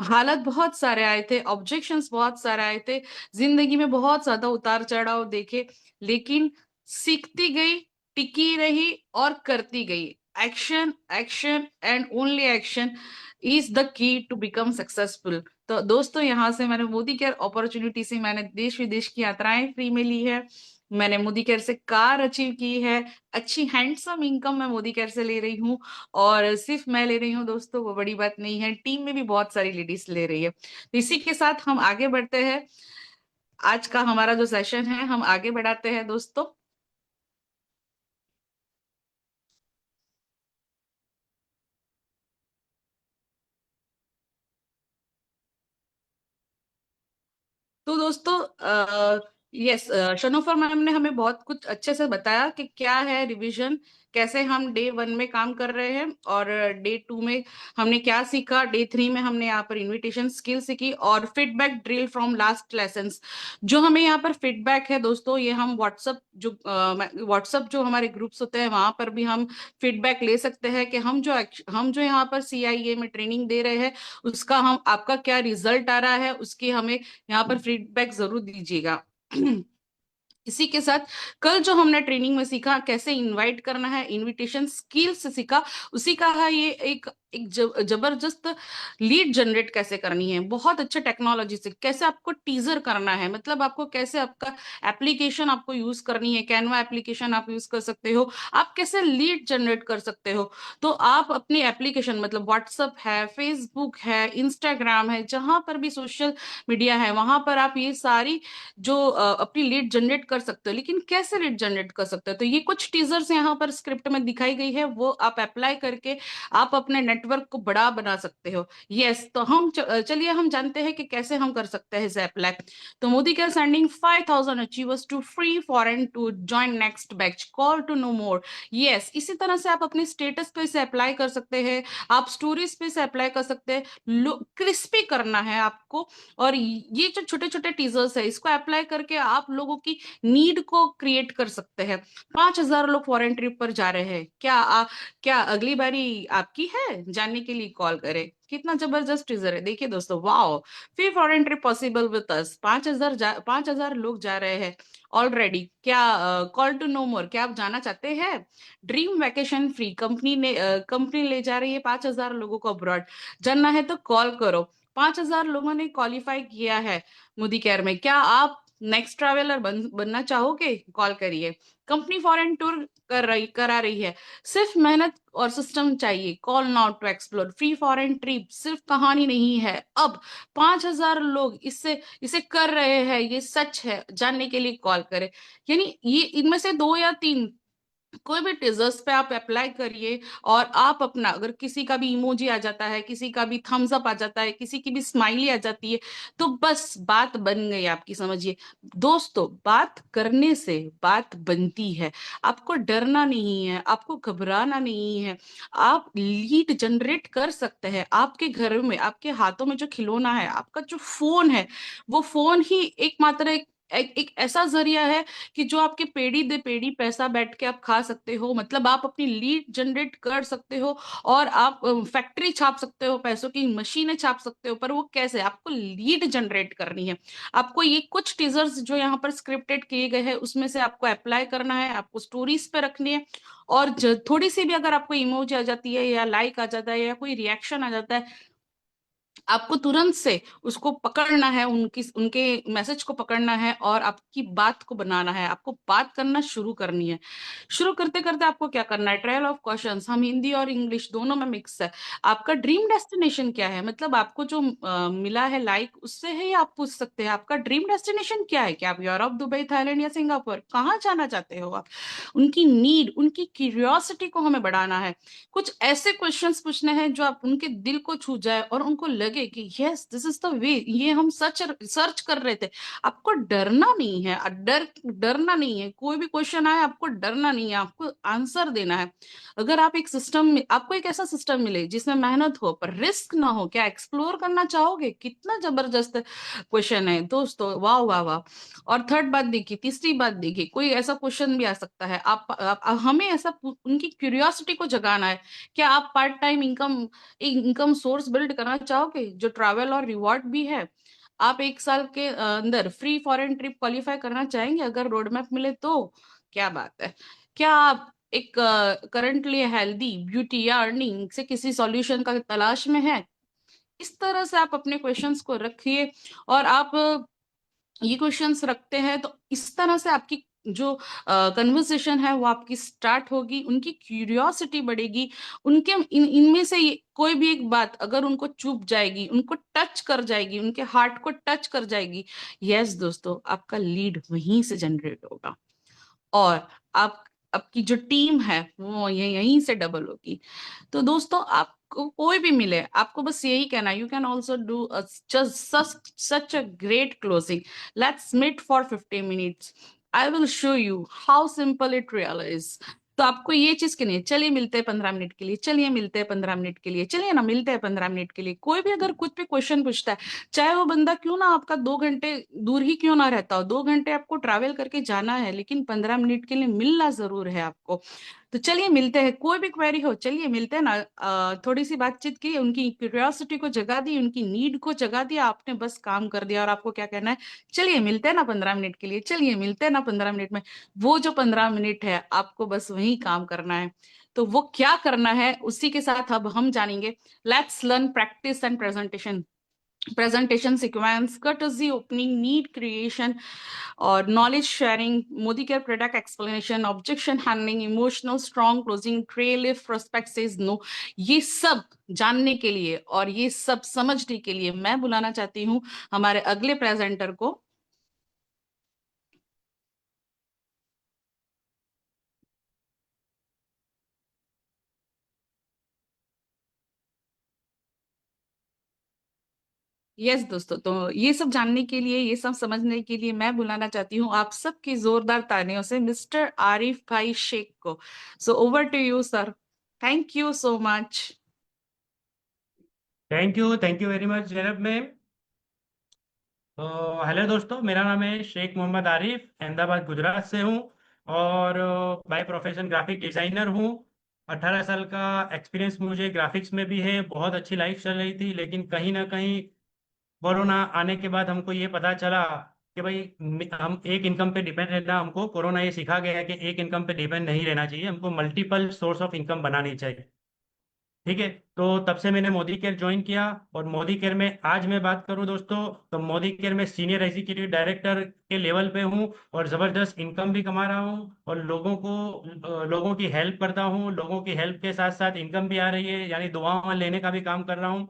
हालात बहुत सारे आए थे, ऑब्जेक्शंस बहुत सारे आए थे, जिंदगी में बहुत ज्यादा उतार चढ़ाव देखे, लेकिन सीखती गई, टिकी रही और करती गई। Action, action and only action is the key to become successful. तो दोस्तों, यहाँ से मैंने मोदी केयर अपॉर्चुनिटी से मैंने देश विदेश की यात्राएं फ्री में ली है। मैंने मोदी केयर से कार अचीव की है, अच्छी हैंडसम इनकम मैं मोदी केयर से ले रही हूँ। और सिर्फ मैं ले रही हूँ दोस्तों, वो बड़ी बात नहीं है, टीम में भी बहुत सारी लेडीज ले रही है। तो इसी के साथ हम आगे बढ़ते हैं। आज का हमारा जो सेशन है, हम आगे बढ़ाते हैं दोस्तों। तो दोस्तों, यस, शनोफर मैम ने हमें बहुत कुछ अच्छे से बताया कि क्या है रिवीजन, कैसे हम डे 1 में काम कर रहे हैं और डे 2 में हमने क्या सीखा, डे 3 में हमने यहाँ पर इनविटेशन स्किल सीखी और feedback drill from last lessons. जो हमें यहाँ पर फीडबैक है दोस्तों, ये हम व्हाट्सअप जो हमारे ग्रुप्स होते हैं वहां पर भी हम फीडबैक ले सकते हैं कि हम जो यहाँ पर सीआईए में ट्रेनिंग दे रहे हैं, उसका हम आपका क्या रिजल्ट आ रहा है, उसकी हमें यहाँ पर फीडबैक जरूर दीजिएगा। इसी के साथ कल जो हमने ट्रेनिंग में सीखा कैसे इनवाइट करना है, इनविटेशन स्किल्स सीखा, उसी का है ये एक जबरदस्त लीड जनरेट कैसे करनी है, बहुत अच्छे टेक्नोलॉजी से कैसे आपको टीजर करना है, मतलब आपको कैसे आपका एप्लीकेशन आपको यूज करनी है, कैनवा एप्लीकेशन आप यूज कर सकते हो, आप कैसे लीड जनरेट कर सकते हो। तो आप अपनी एप्लीकेशन मतलब व्हाट्सअप है, फेसबुक है, इंस्टाग्राम है, जहां पर भी सोशल मीडिया है वहां पर आप ये सारी जो अपनी लीड जनरेट कर सकते हो। लेकिन कैसे लीड जनरेट कर सकते हो, तो ये कुछ टीजर्स यहाँ पर स्क्रिप्ट में दिखाई गई है, वो आप अप्लाई करके आप अपने नेटवर्क को बड़ा बना सकते हो। यस, तो हम चलिए हम जानते हैं कि कैसे हम कर सकते हैं इसे अप्लाई। तो मोदी के sending 5,000 achievers to free foreign to join next batch, call to know more. Yes, इसी तरह से आप अपने स्टेटस पे इसे अप्लाई कर सकते हैं, आप स्टोरीज पे इसे अप्लाई कर सकते हैं, क्रिस्पी करना है आपको। और ये जो छोटे छोटे टीजर्स है इसको अप्लाई करके आप लोगों की नीड को क्रिएट कर सकते हैं। 5,000 लोग फॉरेन ट्रिप पर जा रहे हैं, क्या अगली बारी आपकी है? जानने के लिए कॉल करें। कितना जबरदस्त टीजर है, देखिए दोस्तों, wow. Free foreign trip possible with us, 5,000 लोग जा रहे हैं ऑलरेडी। क्या कॉल टू नो मोर, क्या आप जाना चाहते हैं? ड्रीम वैकेशन फ्री, कंपनी ले जा रही है 5,000 लोगों को अब्रॉड, जानना है तो कॉल करो। 5,000 लोगों ने क्वालिफाई किया है मोदी केयर में, क्या आप नेक्स्ट ट्रैवलर बनना चाहोगे? कॉल करिए। कंपनी फॉरेन टूर करा रही है, सिर्फ मेहनत और सिस्टम चाहिए, call now to explore. Free foreign trip सिर्फ कहानी नहीं है, अब 5,000 लोग इसे कर रहे हैं, ये सच है, जानने के लिए कॉल करें। यानी ये इनमें से 2 या 3 कोई भी टीजर्स पे आप अप्लाई करिए, और आप अपना, अगर किसी का भी इमोजी आ जाता है, किसी का भी थम्स अप आ जाता है, किसी की भी स्माइली आ जाती है, तो बस बात बन गई आपकी, समझिए। दोस्तों, बात करने से बात बनती है, आपको डरना नहीं है, आपको घबराना नहीं है, आप लीड जनरेट कर सकते हैं। आपके घर में, आपके हाथों में जो खिलौना है, आपका जो फोन है, वो फोन ही एकमात्र एक ऐसा जरिया है कि जो आपके पेड़ी दे पेड़ी पैसा बैठ के आप खा सकते हो, मतलब आप अपनी लीड जनरेट कर सकते हो, और आप फैक्ट्री छाप सकते हो, पैसों की मशीनें छाप सकते हो, पर वो कैसे? आपको लीड जनरेट करनी है। आपको ये कुछ टीजर्स जो यहाँ पर स्क्रिप्टेड किए गए हैं उसमें से आपको अप्लाई करना है, आपको स्टोरीज पे रखनी है, और थोड़ी सी भी अगर आपको इमोजी आ जाती है, या लाइक आ जाता है, या कोई रिएक्शन आ जाता है, आपको तुरंत से उसको पकड़ना है, उनके मैसेज को पकड़ना है, और आपकी बात को बनाना है, आपको बात करना शुरू करनी है। शुरू करते करते आपको क्या करना है? ट्रायल ऑफ क्वेश्चंस, हम हिंदी और इंग्लिश दोनों में मिक्स है। आपका ड्रीम डेस्टिनेशन क्या है, मतलब आपको जो मिला है लाइक, उससे है, आप पूछ सकते हैं आपका ड्रीम डेस्टिनेशन क्या है, क्या आप यूरोप, दुबई, थाईलैंड या सिंगापुर, कहाँ जाना चाहते हो आप? उनकी नीड, उनकी क्यूरियोसिटी को हमें बढ़ाना है। कुछ ऐसे क्वेश्चंस पूछने हैं जो आप उनके दिल को छू जाए, और उनको लगे कि yes this is the way, ये हम सर्च कर रहे थे। आपको डरना नहीं है, डरना नहीं है, कोई भी क्वेश्चन आए आपको डरना नहीं है, आपको आंसर देना है। अगर आप आपको एक ऐसा सिस्टम मिले जिसमें मेहनत हो पर रिस्क ना हो, क्या एक्सप्लोर करना चाहोगे? कितना जबरदस्त क्वेश्चन है दोस्तों, वाह वाह वाह। और थर्ड बात देखिए, तीसरी बात देखिए, कोई ऐसा क्वेश्चन भी आ सकता है, हमें ऐसा उनकी क्यूरियोसिटी को जगाना है। क्या आप part time income source build करना चाहोगे जो ट्रैवल और रिवॉर्ड भी है? आप 1 साल के अंदर फ्री फॉरेन ट्रिप क्वालिफाई करना चाहेंगे अगर रोड मैप मिले तो? क्या बात है। क्या आप एक करंटली हेल्दी ब्यूटी या अर्निंग से किसी सॉल्यूशन का तलाश में है? इस तरह से आप अपने क्वेश्चंस को रखिए, और आप ये क्वेश्चंस रखते हैं तो इस तरह से आपकी जो कन्वर्सेशन है वो आपकी स्टार्ट होगी, उनकी क्यूरियोसिटी बढ़ेगी, उनके इनमें से कोई भी एक बात अगर उनको चुभ जाएगी, उनको टच कर जाएगी, उनके हार्ट को टच कर जाएगी, यस दोस्तों, आपका लीड वहीं से जनरेट होगा, और आप आपकी जो टीम है वो यहीं से डबल होगी। तो दोस्तों, आपको कोई भी मिले, आपको बस यही कहना, you can also do just such a great closing, let's meet for 50 minutes, I will show you how simple it real is. तो आपको ये चीज करनी है, चलिए मिलते हैं 15 मिनट के लिए, चलिए मिलते हैं 15 मिनट के लिए, चलिए ना मिलते हैं 15 मिनट के लिए। कोई भी अगर कुछ भी क्वेश्चन पूछता है, चाहे वो बंदा क्यों ना आपका 2 घंटे दूर ही क्यों ना रहता हो, 2 घंटे आपको ट्रैवल करके जाना है, लेकिन 15 मिनट के लिए मिलना जरूर है आपको। तो चलिए मिलते हैं, कोई भी क्वेरी हो चलिए मिलते हैं ना। थोड़ी सी बातचीत की, उनकी क्यूरियोसिटी को जगा दी, उनकी नीड को जगा दिया, आपने बस काम कर दिया। और आपको क्या कहना है, चलिए मिलते हैं ना 15 मिनट के लिए, चलिए मिलते हैं ना 15 मिनट में। वो जो 15 मिनट है आपको बस वही काम करना है। तो वो क्या करना है उसी के साथ अब हम जानेंगे। Let's learn practice and presentation sequence, courtesy opening, need creation और knowledge sharing, Modicare product explanation, objection handling, emotional strong closing, trail if prospect says no. ये सब जानने के लिए और ये सब समझने के लिए मैं बुलाना चाहती हूँ हमारे अगले प्रेजेंटर को। यस दोस्तों, तो ये सब जानने के लिए, ये सब समझने के लिए मैं बुलाना चाहती हूँ आप सबकी जोरदार तालियों से मिस्टर आरिफ भाई शेख को। So over to you sir. Thank you so much. Thank you very much Zainab ma'am. Hello दोस्तों, मेरा नाम है शेख मोहम्मद आरिफ, अहमदाबाद गुजरात से हूँ और बाय प्रोफेशन ग्राफिक डिज़ाइनर हूँ। 18 साल का एक्सपीरियंस मुझे ग्राफिक्स में भी है। बहुत अच्छी लाइफ चल रही थी, लेकिन कहीं ना कहीं कोरोना आने के बाद हमको ये पता चला कि भाई हम एक इनकम पे डिपेंड रहना, हमको कोरोना ये सिखा गया है कि एक इनकम पे डिपेंड नहीं रहना चाहिए, हमको मल्टीपल सोर्स ऑफ इनकम बनानी चाहिए। ठीक है, तो तब से मैंने मोदी केयर ज्वाइन किया और मोदी केयर में आज मैं बात करूं दोस्तों, तो मोदी केयर में सीनियर एग्जीक्यूटिव डायरेक्टर के लेवल पे हूं और ज़बरदस्त इनकम भी कमा रहा हूं और लोगों की हेल्प करता हूं। लोगों की हेल्प के साथ साथ इनकम भी आ रही है, यानी दुआएं लेने का भी काम कर रहा हूं।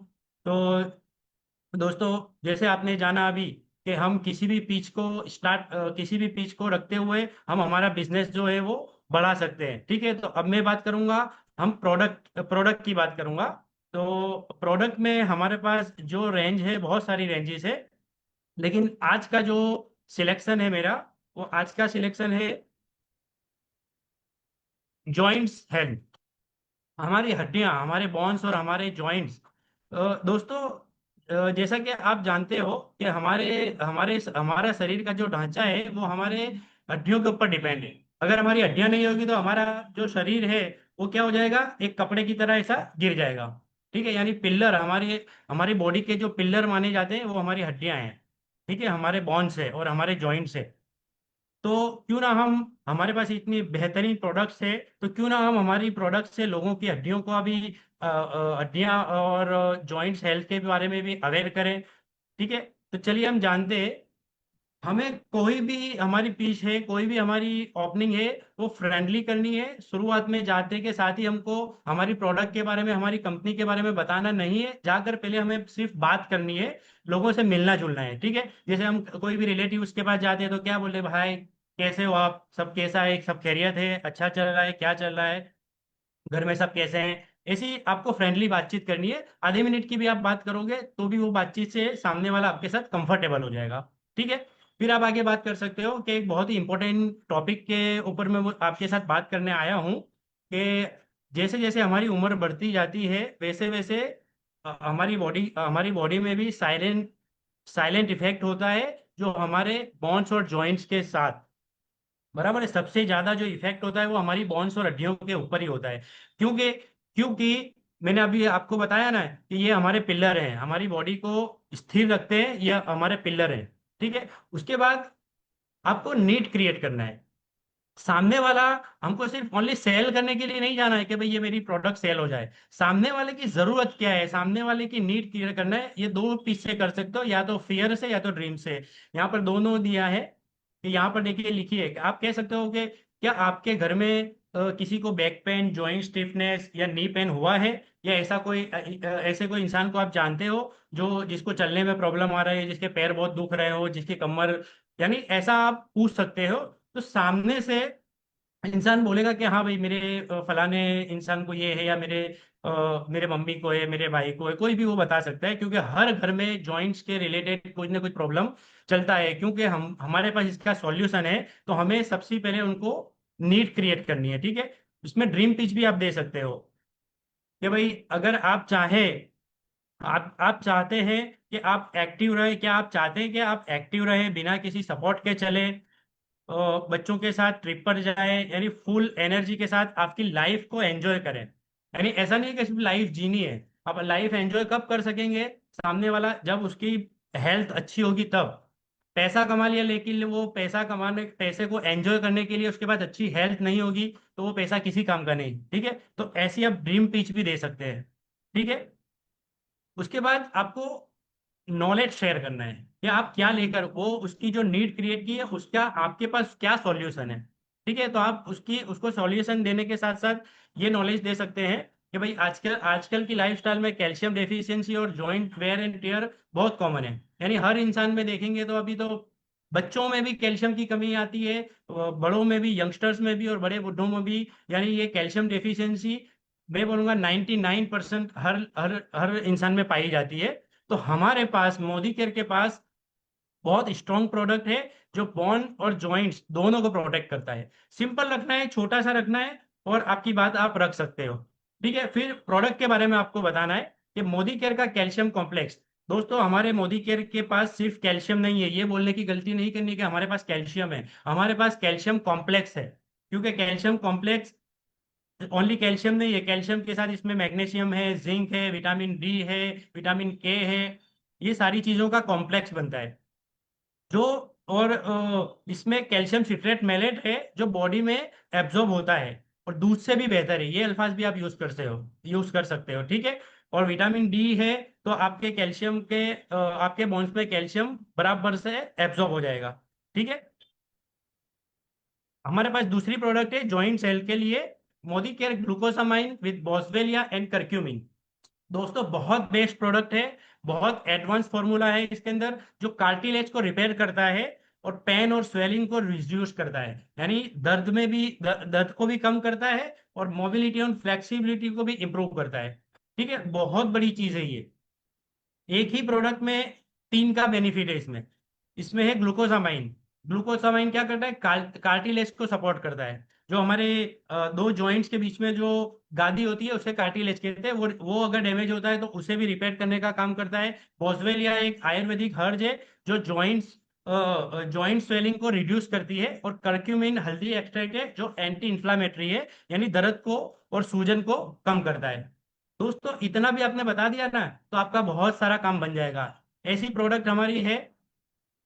तो दोस्तों, जैसे आपने जाना अभी कि हम किसी भी पिच को रखते हुए हम हमारा बिजनेस जो है वो बढ़ा सकते हैं। ठीक है, तो अब मैं बात करूंगा, हम प्रोडक्ट की बात करूंगा। तो प्रोडक्ट में हमारे पास जो रेंज है, बहुत सारी रेंजेस है, लेकिन आज का जो सिलेक्शन है मेरा, वो आज का सिलेक्शन है जॉइंट्स हेल्थ। हमारी हड्डियां, हमारे बोन्स और हमारे जॉइंट्स। दोस्तों, जैसा कि आप जानते हो कि हमारे हमारे हमारा शरीर का जो ढांचा है वो हमारे हड्डियों के ऊपर डिपेंड है। अगर हमारी हड्डियां नहीं होगी तो हमारा जो शरीर है वो क्या हो जाएगा, एक कपड़े की तरह ऐसा गिर जाएगा। ठीक है, यानी पिल्लर, हमारी हमारी बॉडी के जो पिल्लर माने जाते हैं वो हमारी हड्डियां हैं। ठीक है, हमारे बोन्स है और हमारे जॉइंट्स है। तो क्यों ना हम, हमारे पास इतनी बेहतरीन प्रोडक्ट्स है, तो क्यों ना हम हमारी प्रोडक्ट से लोगों की हड्डियों को अभी हड्डियां और जॉइंट्स हेल्थ के बारे में भी अवेयर करें। ठीक है, तो चलिए हम जानते हैं, हमें कोई भी हमारी पिच है, कोई भी हमारी ओपनिंग है, वो फ्रेंडली करनी है। शुरुआत में जाते के साथ ही हमको हमारी प्रोडक्ट के बारे में, हमारी कंपनी के बारे में बताना नहीं है। जाकर पहले हमें सिर्फ बात करनी है, लोगों से मिलना जुलना है। ठीक है, जैसे हम कोई भी रिलेटिव के पास जाते हैं तो क्या बोले, भाई कैसे हो आप, सब कैसा है, सब खैरियत है, अच्छा चल रहा है, क्या चल रहा है, घर में सब कैसे हैं। ऐसी आपको फ्रेंडली बातचीत करनी है। आधे मिनट की भी आप बात करोगे तो भी वो बातचीत से सामने वाला आपके साथ कंफर्टेबल हो जाएगा। ठीक है, फिर आप आगे बात कर सकते हो कि एक बहुत ही इंपॉर्टेंट टॉपिक के ऊपर मैं आपके साथ बात करने आया हूँ कि जैसे जैसे हमारी उम्र बढ़ती जाती है वैसे वैसे हमारी बॉडी में भी साइलेंट साइलेंट इफेक्ट होता है, जो हमारे बोन्स और जॉइंट्स के साथ बराबर है। सबसे ज्यादा जो इफेक्ट होता है वो हमारी बोन्स और हड्डियों के ऊपर ही होता है। क्योंकि क्योंकि मैंने अभी आपको बताया ना कि ये हमारे पिलर हैं, हमारी बॉडी को स्थिर रखते हैं, ये हमारे पिलर हैं। ठीक है, उसके बाद आपको नीड क्रिएट करना है। सामने वाला, हमको सिर्फ ओनली सेल करने के लिए नहीं जाना है कि भाई ये मेरी प्रोडक्ट सेल हो जाए। सामने वाले की जरूरत क्या है, सामने वाले की नीड क्लियर करना है। ये दो पीस से कर सकते हो, या तो फियर से या तो ड्रीम से। यहाँ पर दोनों दिया है कि यहाँ पर देखिए, लिखिए कि आप कह सकते हो कि क्या आपके घर में किसी को बैक पेन, जॉइंट स्टिफनेस या नी पेन हुआ है, या ऐसे कोई इंसान को आप जानते हो जो जिसको चलने में प्रॉब्लम आ रहा है, जिसके पैर बहुत दुख रहे हो, जिसकी कमर, यानी ऐसा आप पूछ सकते हो। तो सामने से इंसान बोलेगा कि हाँ भाई मेरे फलाने इंसान को ये है, या मेरे मम्मी को है, मेरे भाई को है, कोई भी वो बता सकता है। क्योंकि हर घर में जॉइंट्स के रिलेटेड कुछ ना कुछ प्रॉब्लम चलता है। क्योंकि हम, हमारे पास इसका सॉल्यूशन है, तो हमें सबसे पहले उनको नीड क्रिएट करनी है। ठीक है, इसमें ड्रीम पिच भी आप दे सकते हो कि भाई अगर आप चाहें, आप चाहते हैं कि आप एक्टिव रहे, क्या आप चाहते हैं कि आप एक्टिव रहे, बिना किसी सपोर्ट के चले, बच्चों के साथ ट्रिप पर जाएं, यानी फुल एनर्जी के साथ आपकी लाइफ को एंजॉय करें। यानी ऐसा नहीं कि सिर्फ लाइफ जीनी है, आप लाइफ एंजॉय कब कर सकेंगे, सामने वाला जब उसकी हेल्थ अच्छी होगी तब। पैसा कमा लिया लेकिन वो पैसा कमाने पैसे को एंजॉय करने के लिए उसके पास अच्छी हेल्थ नहीं होगी तो वो पैसा किसी काम का नहीं, ठीक है। तो ऐसी आप ड्रीम पिच भी दे सकते हैं, ठीक है। उसके बाद आपको नॉलेज शेयर करना है कि आप क्या लेकर वो उसकी जो नीड क्रिएट की है उसका आपके पास क्या सॉल्यूशन है, ठीक है। तो आप उसको सॉल्यूशन देने के साथ साथ ये नॉलेज दे सकते हैं कि भाई आजकल आजकल की लाइफस्टाइल में कैल्शियम डेफिशिएंसी और जॉइंट वेयर एंड टियर बहुत कॉमन है। यानी हर इंसान में देखेंगे तो अभी तो बच्चों में भी कैल्शियम की कमी आती है, बड़ों में भी, यंगस्टर्स में भी और बड़े बुढ़ों में भी। यानी ये कैल्शियम डेफिशिएंसी मैं बोलूंगा 99% हर हर हर इंसान में पाई जाती है। तो हमारे पास मोदी केयर के पास बहुत स्ट्रॉन्ग प्रोडक्ट है जो बोन और जॉइंट्स दोनों को प्रोटेक्ट करता है। सिंपल रखना है, छोटा सा रखना है और आपकी बात आप रख सकते हो, ठीक है। फिर प्रोडक्ट के बारे में आपको बताना है कि मोदी केयर का कैल्शियम कॉम्प्लेक्स। दोस्तों हमारे मोदी केयर के पास सिर्फ कैल्शियम नहीं है, ये बोलने की गलती नहीं करनी कि हमारे पास कैल्शियम है, हमारे पास कैल्शियम कॉम्प्लेक्स है। क्योंकि कैल्शियम कॉम्प्लेक्स ओनली कैल्शियम नहीं है, कैल्शियम के साथ इसमें मैग्नीशियम है, जिंक है, विटामिन डी है, विटामिन के है, ये सारी चीजों का कॉम्प्लेक्स बनता है जो। और इसमें कैल्शियम सिट्रेट मैलेट है जो बॉडी में एब्जॉर्ब होता है और दूध से भी बेहतर है, ये अल्फाज भी आप यूज कर सकते हो, ठीक है। और विटामिन डी है तो आपके कैल्शियम के आपके बोन्स में कैल्शियम बराबर से एब्जॉर्ब हो जाएगा, ठीक है। हमारे पास दूसरी प्रोडक्ट है जॉइंट सेल के लिए Modicare glucosamine with boswellia and curcumin. दोस्तों बहुत बेस्ट प्रोडक्ट है, बहुत एडवांस फॉर्मूला है इसके अंदर जो कार्टिलेज को रिपेयर करता है और पेन और स्वेलिंग को रिड्यूस करता है। यानी दर्द में भी दर्द को भी कम करता है और मोबिलिटी और फ्लेक्सिबिलिटी को भी इंप्रूव करता है, ठीक है। बहुत बड़ी चीज है ये, एक ही प्रोडक्ट में तीन का बेनिफिट है इसमें। इसमें है ग्लूकोसामाइन। ग्लूकोसामाइन क्या करता है, कार्टिलेज को सपोर्ट करता है। जो हमारे दो जॉइंट्स के बीच में जो गादी होती है उसे कार्टिलेज कहते हैं, वो अगर डैमेज होता है तो उसे भी रिपेयर करने का काम करता है। बॉसवेलिया एक आयुर्वेदिक हर्ज है जो जॉइंट स्वेलिंग को रिड्यूस करती है। और करक्यूमिन हल्दी एक्सट्रैक्ट है जो एंटी इंफ्लामेटरी है, यानी दर्द को और सूजन को कम करता है। दोस्तों इतना भी आपने बता दिया ना तो आपका बहुत सारा काम बन जाएगा। ऐसी प्रोडक्ट हमारी है,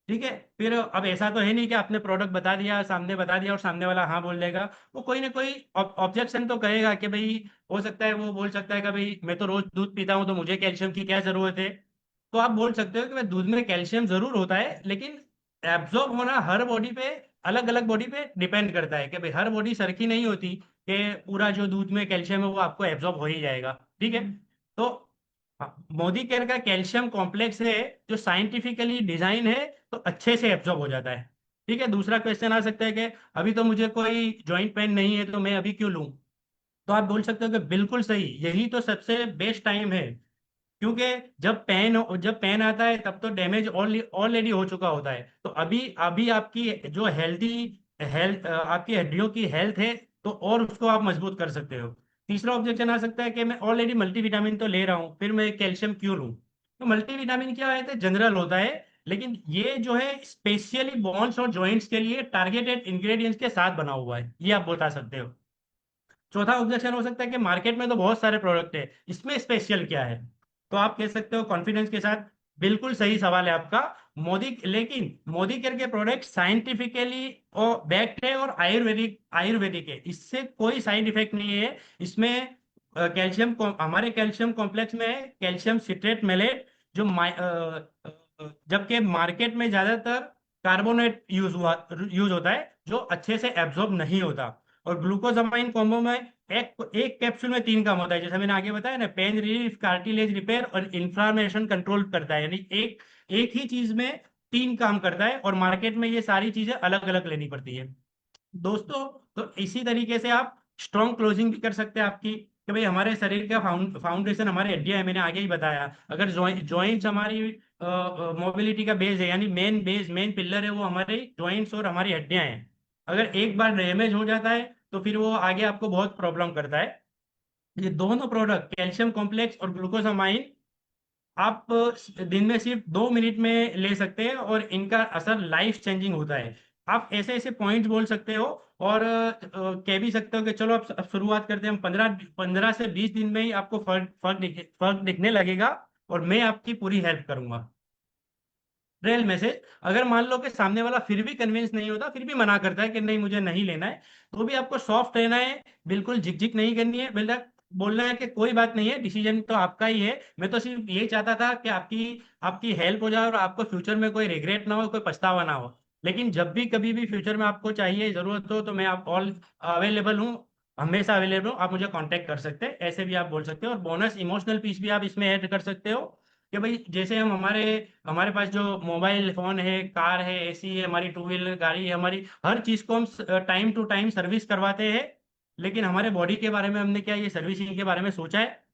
ठीक है। फिर अब ऐसा तो है नहीं कि आपने प्रोडक्ट बता दिया, सामने बता दिया और सामने वाला हाँ बोल देगा। वो कोई ना कोई ऑब्जेक्शन तो करेगा कि भाई, हो सकता है वो बोल सकता है कि भाई मैं तो रोज दूध पीता हूँ तो मुझे कैल्शियम की क्या जरूरत है। तो आप बोल सकते हो कि भाई दूध में कैल्शियम जरूर होता है लेकिन एब्जॉर्ब होना हर बॉडी पे अलग अलग बॉडी पे डिपेंड करता है कि भाई हर बॉडी सरखी नहीं होती कि पूरा जो दूध में कैल्शियम है वो आपको एब्जॉर्ब हो ही जाएगा, ठीक है। तो मोदी केयर का कैल्शियम कॉम्प्लेक्स है जो साइंटिफिकली डिजाइन है तो अच्छे से एब्जॉर्ब हो जाता है, ठीक है। दूसरा क्वेश्चन आ सकता है कि अभी तो मुझे कोई जॉइंट पेन नहीं है तो मैं अभी क्यों लूं। तो आप बोल सकते हो कि बिल्कुल सही, यही तो सबसे बेस्ट टाइम है। क्योंकि जब पेन आता है तब तो डैमेज ऑलरेडी हो चुका होता है। तो अभी अभी आपकी जो हेल्थ आपकी हड्डियों की हेल्थ है तो और उसको आप मजबूत कर सकते हो। तीसरा ऑब्जेक्शन आ सकता है कि मैं ऑलरेडी मल्टीविटामिन तो ले रहा हूँ फिर मैं कैल्शियम क्यों लूँ। तो मल्टीविटामिन क्या है, जनरल होता है लेकिन ये जो है स्पेशली बोन्स और जॉइंट्स के लिए टारगेटेड इंग्रेडिएंट्स के साथ बना हुआ है, ये आप बता सकते हो। चौथा ऑब्जेक्शन हो सकता है कि मार्केट में तो बहुत सारे प्रोडक्ट है, इसमें स्पेशल क्या है। तो आप कह सकते हो कॉन्फिडेंस के साथ बिल्कुल सही सवाल है आपका। लेकिन मोदी केयर के प्रोडक्ट साइंटिफिकली और बैक्ड है और आयुर्वेदिक है, इससे कोई साइड इफेक्ट नहीं है। इसमें हमारे कैल्शियम कॉम्प्लेक्स में है कैल्शियम सिट्रेट मेलेट जो जबकि मार्केट में ज्यादातर कार्बोनेट यूज होता है जो अच्छे से एब्जॉर्ब नहीं होता। और ग्लूकोजामाइन कॉम्बो में एक कैप्सूल में तीन काम होता है, जैसे मैंने आगे बताया ना, पेन रिलीफ, कार्टिलेज रिपेयर और इन्फ्लामेशन कंट्रोल करता है। यानी एक ही चीज में तीन काम करता है और मार्केट में ये सारी चीजें अलग अलग लेनी पड़ती है दोस्तों। तो इसी तरीके से आप स्ट्रॉन्ग क्लोजिंग भी कर सकते हैं आपकी कि भाई हमारे शरीर का फाउंडेशन हमारी हड्डियां है, मैंने आगे ही बताया। अगर जॉइंट्स हमारी मोबिलिटी का बेस है, यानी मेन पिलर है वो हमारे जॉइंट्स और हमारी हड्डियां हैं। अगर एक बार डैमेज हो जाता है तो फिर वो आगे आपको बहुत प्रॉब्लम करता है। ये दोनों प्रोडक्ट कैल्शियम कॉम्प्लेक्स और ग्लूकोसामाइन आप दिन में सिर्फ 2 मिनट में ले सकते हैं और इनका असर लाइफ चेंजिंग होता है। आप ऐसे ऐसे पॉइंट्स बोल सकते हो और कह भी सकते हो कि चलो अब शुरुआत करते हैं हम। 15 से 20 दिन में ही आपको फर्क दिखने लगेगा और मैं आपकी पूरी हेल्प करूंगा। ट्रेल मैसेज, अगर मान लो कि सामने वाला फिर भी कन्विंस नहीं होता, फिर भी मना करता है कि नहीं मुझे नहीं लेना है, तो भी आपको सॉफ्ट रहना है, बिल्कुल झिकझिक नहीं करनी है, बिल्कुल बोलना है कि कोई बात नहीं है, डिसीजन तो आपका ही है, मैं तो सिर्फ ये चाहता था कि आपकी आपकी हेल्प हो जाए और आपको फ्यूचर में कोई रिग्रेट ना हो, कोई पछतावा ना हो। लेकिन जब भी कभी भी फ्यूचर में आपको चाहिए, जरूरत हो, तो मैं आप ऑल अवेलेबल हूँ, हमेशा अवेलेबल हूँ, आप मुझे कांटेक्ट कर सकते हैं, ऐसे भी आप बोल सकते हो। और बोनस इमोशनल पीस भी आप इसमें ऐड कर सकते हो कि भाई जैसे हम हमारे हमारे पास जो मोबाइल फोन है, कार है, एसी है, हमारी टू व्हीलर गाड़ी है, हमारी हर चीज को हम टाइम टू टाइम सर्विस करवाते हैं। लेकिन हमारे बॉडी के बारे में हमने क्या ये सर्विसिंग के बारे में सोचा है?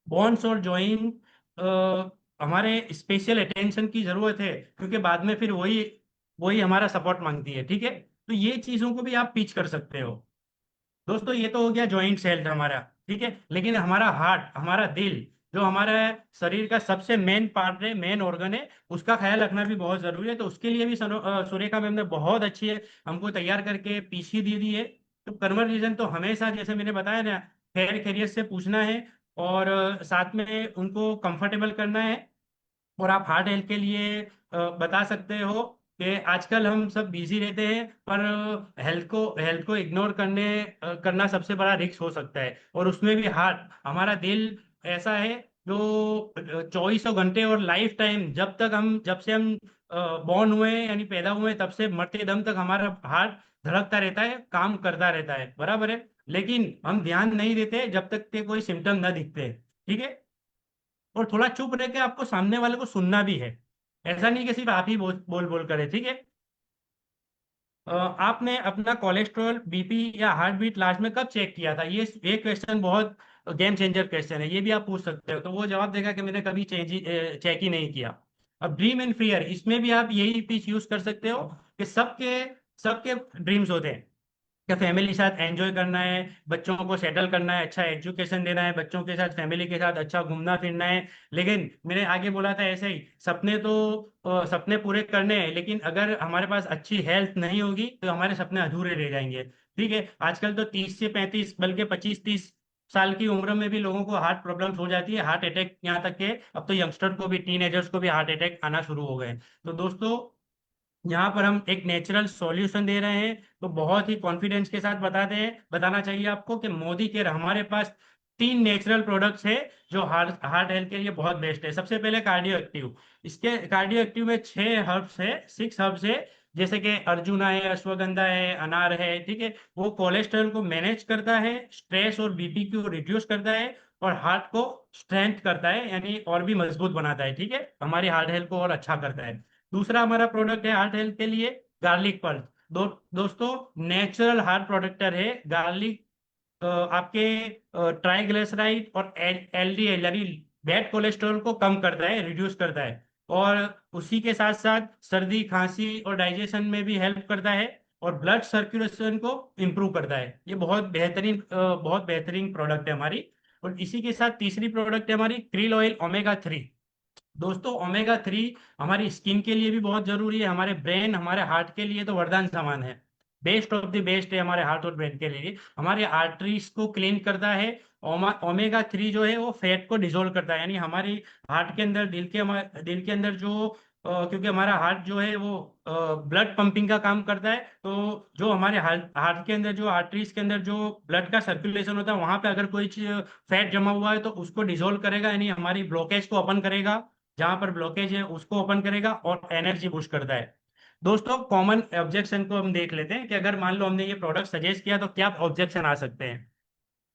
बॉन्स और जॉइन हमारे स्पेशल अटेंशन की जरूरत है, क्योंकि बाद में फिर वही वही हमारा सपोर्ट मांगती है। ठीक है, तो ये चीजों को भी आप पिच कर सकते हो। दोस्तों ये तो हो गया जॉइंट हेल्थ हमारा, ठीक है। लेकिन हमारा हार्ट, हमारा दिल, जो हमारा शरीर का सबसे मेन पार्ट है, मेन ऑर्गन है, उसका ख्याल रखना भी बहुत जरूरी है। तो उसके लिए भी सुरेखा मैम ने बहुत अच्छी है हमको तैयार करके पीसी दी दी है। तो कन्वर्सेशन तो हमेशा, जैसे मैंने बताया ना, खैर खैरियत से पूछना है और साथ में उनको कंफर्टेबल करना है। और आप हार्ट हेल्थ के लिए बता सकते हो कि आजकल हम सब बिजी रहते हैं, पर हेल्थ को इग्नोर करना सबसे बड़ा रिस्क हो सकता है। और उसमें भी हार्ट, हमारा दिल ऐसा है जो 24 घंटे और लाइफ टाइम, जब से हम बॉर्न हुए हैं, यानी पैदा हुए हैं, तब से मरते दम तक हमारा हार्ट धड़कता रहता है, काम करता रहता है, बराबर है। लेकिन हम ध्यान नहीं देते जब तक के कोई सिम्टम न दिखते। ठीक है, और थोड़ा चुप रह के आपको सामने वाले को सुनना भी है, ऐसा नहीं कि सिर्फ आप ही बोल बोल बोल करे। ठीक है, आपने अपना कोलेस्ट्रॉल, बीपी या हार्ट बीट लास्ट में कब चेक किया था? ये क्वेश्चन बहुत गेम चेंजर क्वेश्चन है, ये भी आप पूछ सकते हो। तो वो जवाब देगा कि मैंने कभी चेक ही नहीं किया। अब ड्रीम एंड फियर, इसमें भी आप यही पिच यूज कर सकते हो कि सबके सबके ड्रीम्स होते हैं कि फैमिली के साथ एंजॉय करना है, बच्चों को सेटल करना है, अच्छा एजुकेशन देना है, बच्चों के साथ, फैमिली के साथ अच्छा घूमना फिरना है। लेकिन मैंने आगे बोला था ऐसे ही, सपने तो सपने पूरे करने हैं, लेकिन अगर हमारे पास अच्छी हेल्थ नहीं होगी तो हमारे सपने अधूरे रह जाएंगे। ठीक है, आजकल तो 30 से 35, बल्कि 25-30 साल की उम्र में भी लोगों को हार्ट प्रॉब्लम्स हो जाती है, हार्ट अटैक, यहाँ तक के अब तो यंगस्टर को भी, टीनेजर्स को भी हार्ट अटैक आना शुरू हो गए। तो दोस्तों, यहाँ पर हम एक नेचुरल सॉल्यूशन दे रहे हैं, तो बहुत ही कॉन्फिडेंस के साथ बताना चाहिए आपको कि मोदी केयर, हमारे पास 3 नेचुरल प्रोडक्ट्स है जो हार्ट हार्ट हेल्थ के लिए बहुत बेस्ट है। सबसे पहले कार्डियो एक्टिव, इसके कार्डियो एक्टिव में 6 हर्ब्स है, 6 हर्ब्स है, जैसे कि अर्जुना है, अश्वगंधा है, अनार है। ठीक है, वो कोलेस्ट्रॉल को मैनेज करता है, स्ट्रेस और बीपी को रिड्यूस करता है, और हार्ट को स्ट्रेंथ करता है, यानी और भी मजबूत बनाता है। ठीक है, हमारी हार्ट हेल्थ को और अच्छा करता है। दूसरा हमारा प्रोडक्ट है हार्ट हेल्थ के लिए गार्लिक पल्स। दोस्तों, नेचुरल हार्ट प्रोटेक्टर है गार्लिक। आपके ट्राइग्लिसराइड और एलडीएल यानी बैड कोलेस्ट्रॉल को कम करता है, रिड्यूस करता है, और उसी के साथ साथ सर्दी, खांसी और डाइजेशन में भी हेल्प करता है, और ब्लड सर्कुलेशन को इम्प्रूव करता है। ये बहुत बेहतरीन प्रोडक्ट है हमारी। और इसी के साथ तीसरी प्रोडक्ट है हमारी क्रिल ऑयल ओमेगा 3। दोस्तों, ओमेगा 3 हमारी स्किन के लिए भी बहुत जरूरी है, हमारे ब्रेन, हमारे हार्ट के लिए तो वरदान समान है, बेस्ट ऑफ द बेस्ट है हमारे हार्ट और ब्रेन के लिए। हमारे आर्टरीज को क्लीन करता है। ओमेगा 3 जो है वो फैट को डिसोल्व करता है, यानी हमारी हार्ट के अंदर, दिल के अंदर जो क्योंकि हमारा हार्ट जो है वो ब्लड पंपिंग का काम करता है, तो जो हमारे हार्ट हार्ट के अंदर, जो आर्टरीज के अंदर जो ब्लड का सर्कुलेशन होता है, वहां पे अगर कोई फैट जमा हुआ है तो उसको डिसोल्व करेगा, यानी हमारी ब्लॉकेज को ओपन करेगा, जहां पर ब्लॉकेज है उसको ओपन करेगा, और एनर्जी बूस्ट करता है। दोस्तों, कॉमन ऑब्जेक्शन को हम देख लेते हैं कि अगर मान लो हमने ये प्रोडक्ट सजेस्ट किया तो क्या ऑब्जेक्शन आ सकते हैं।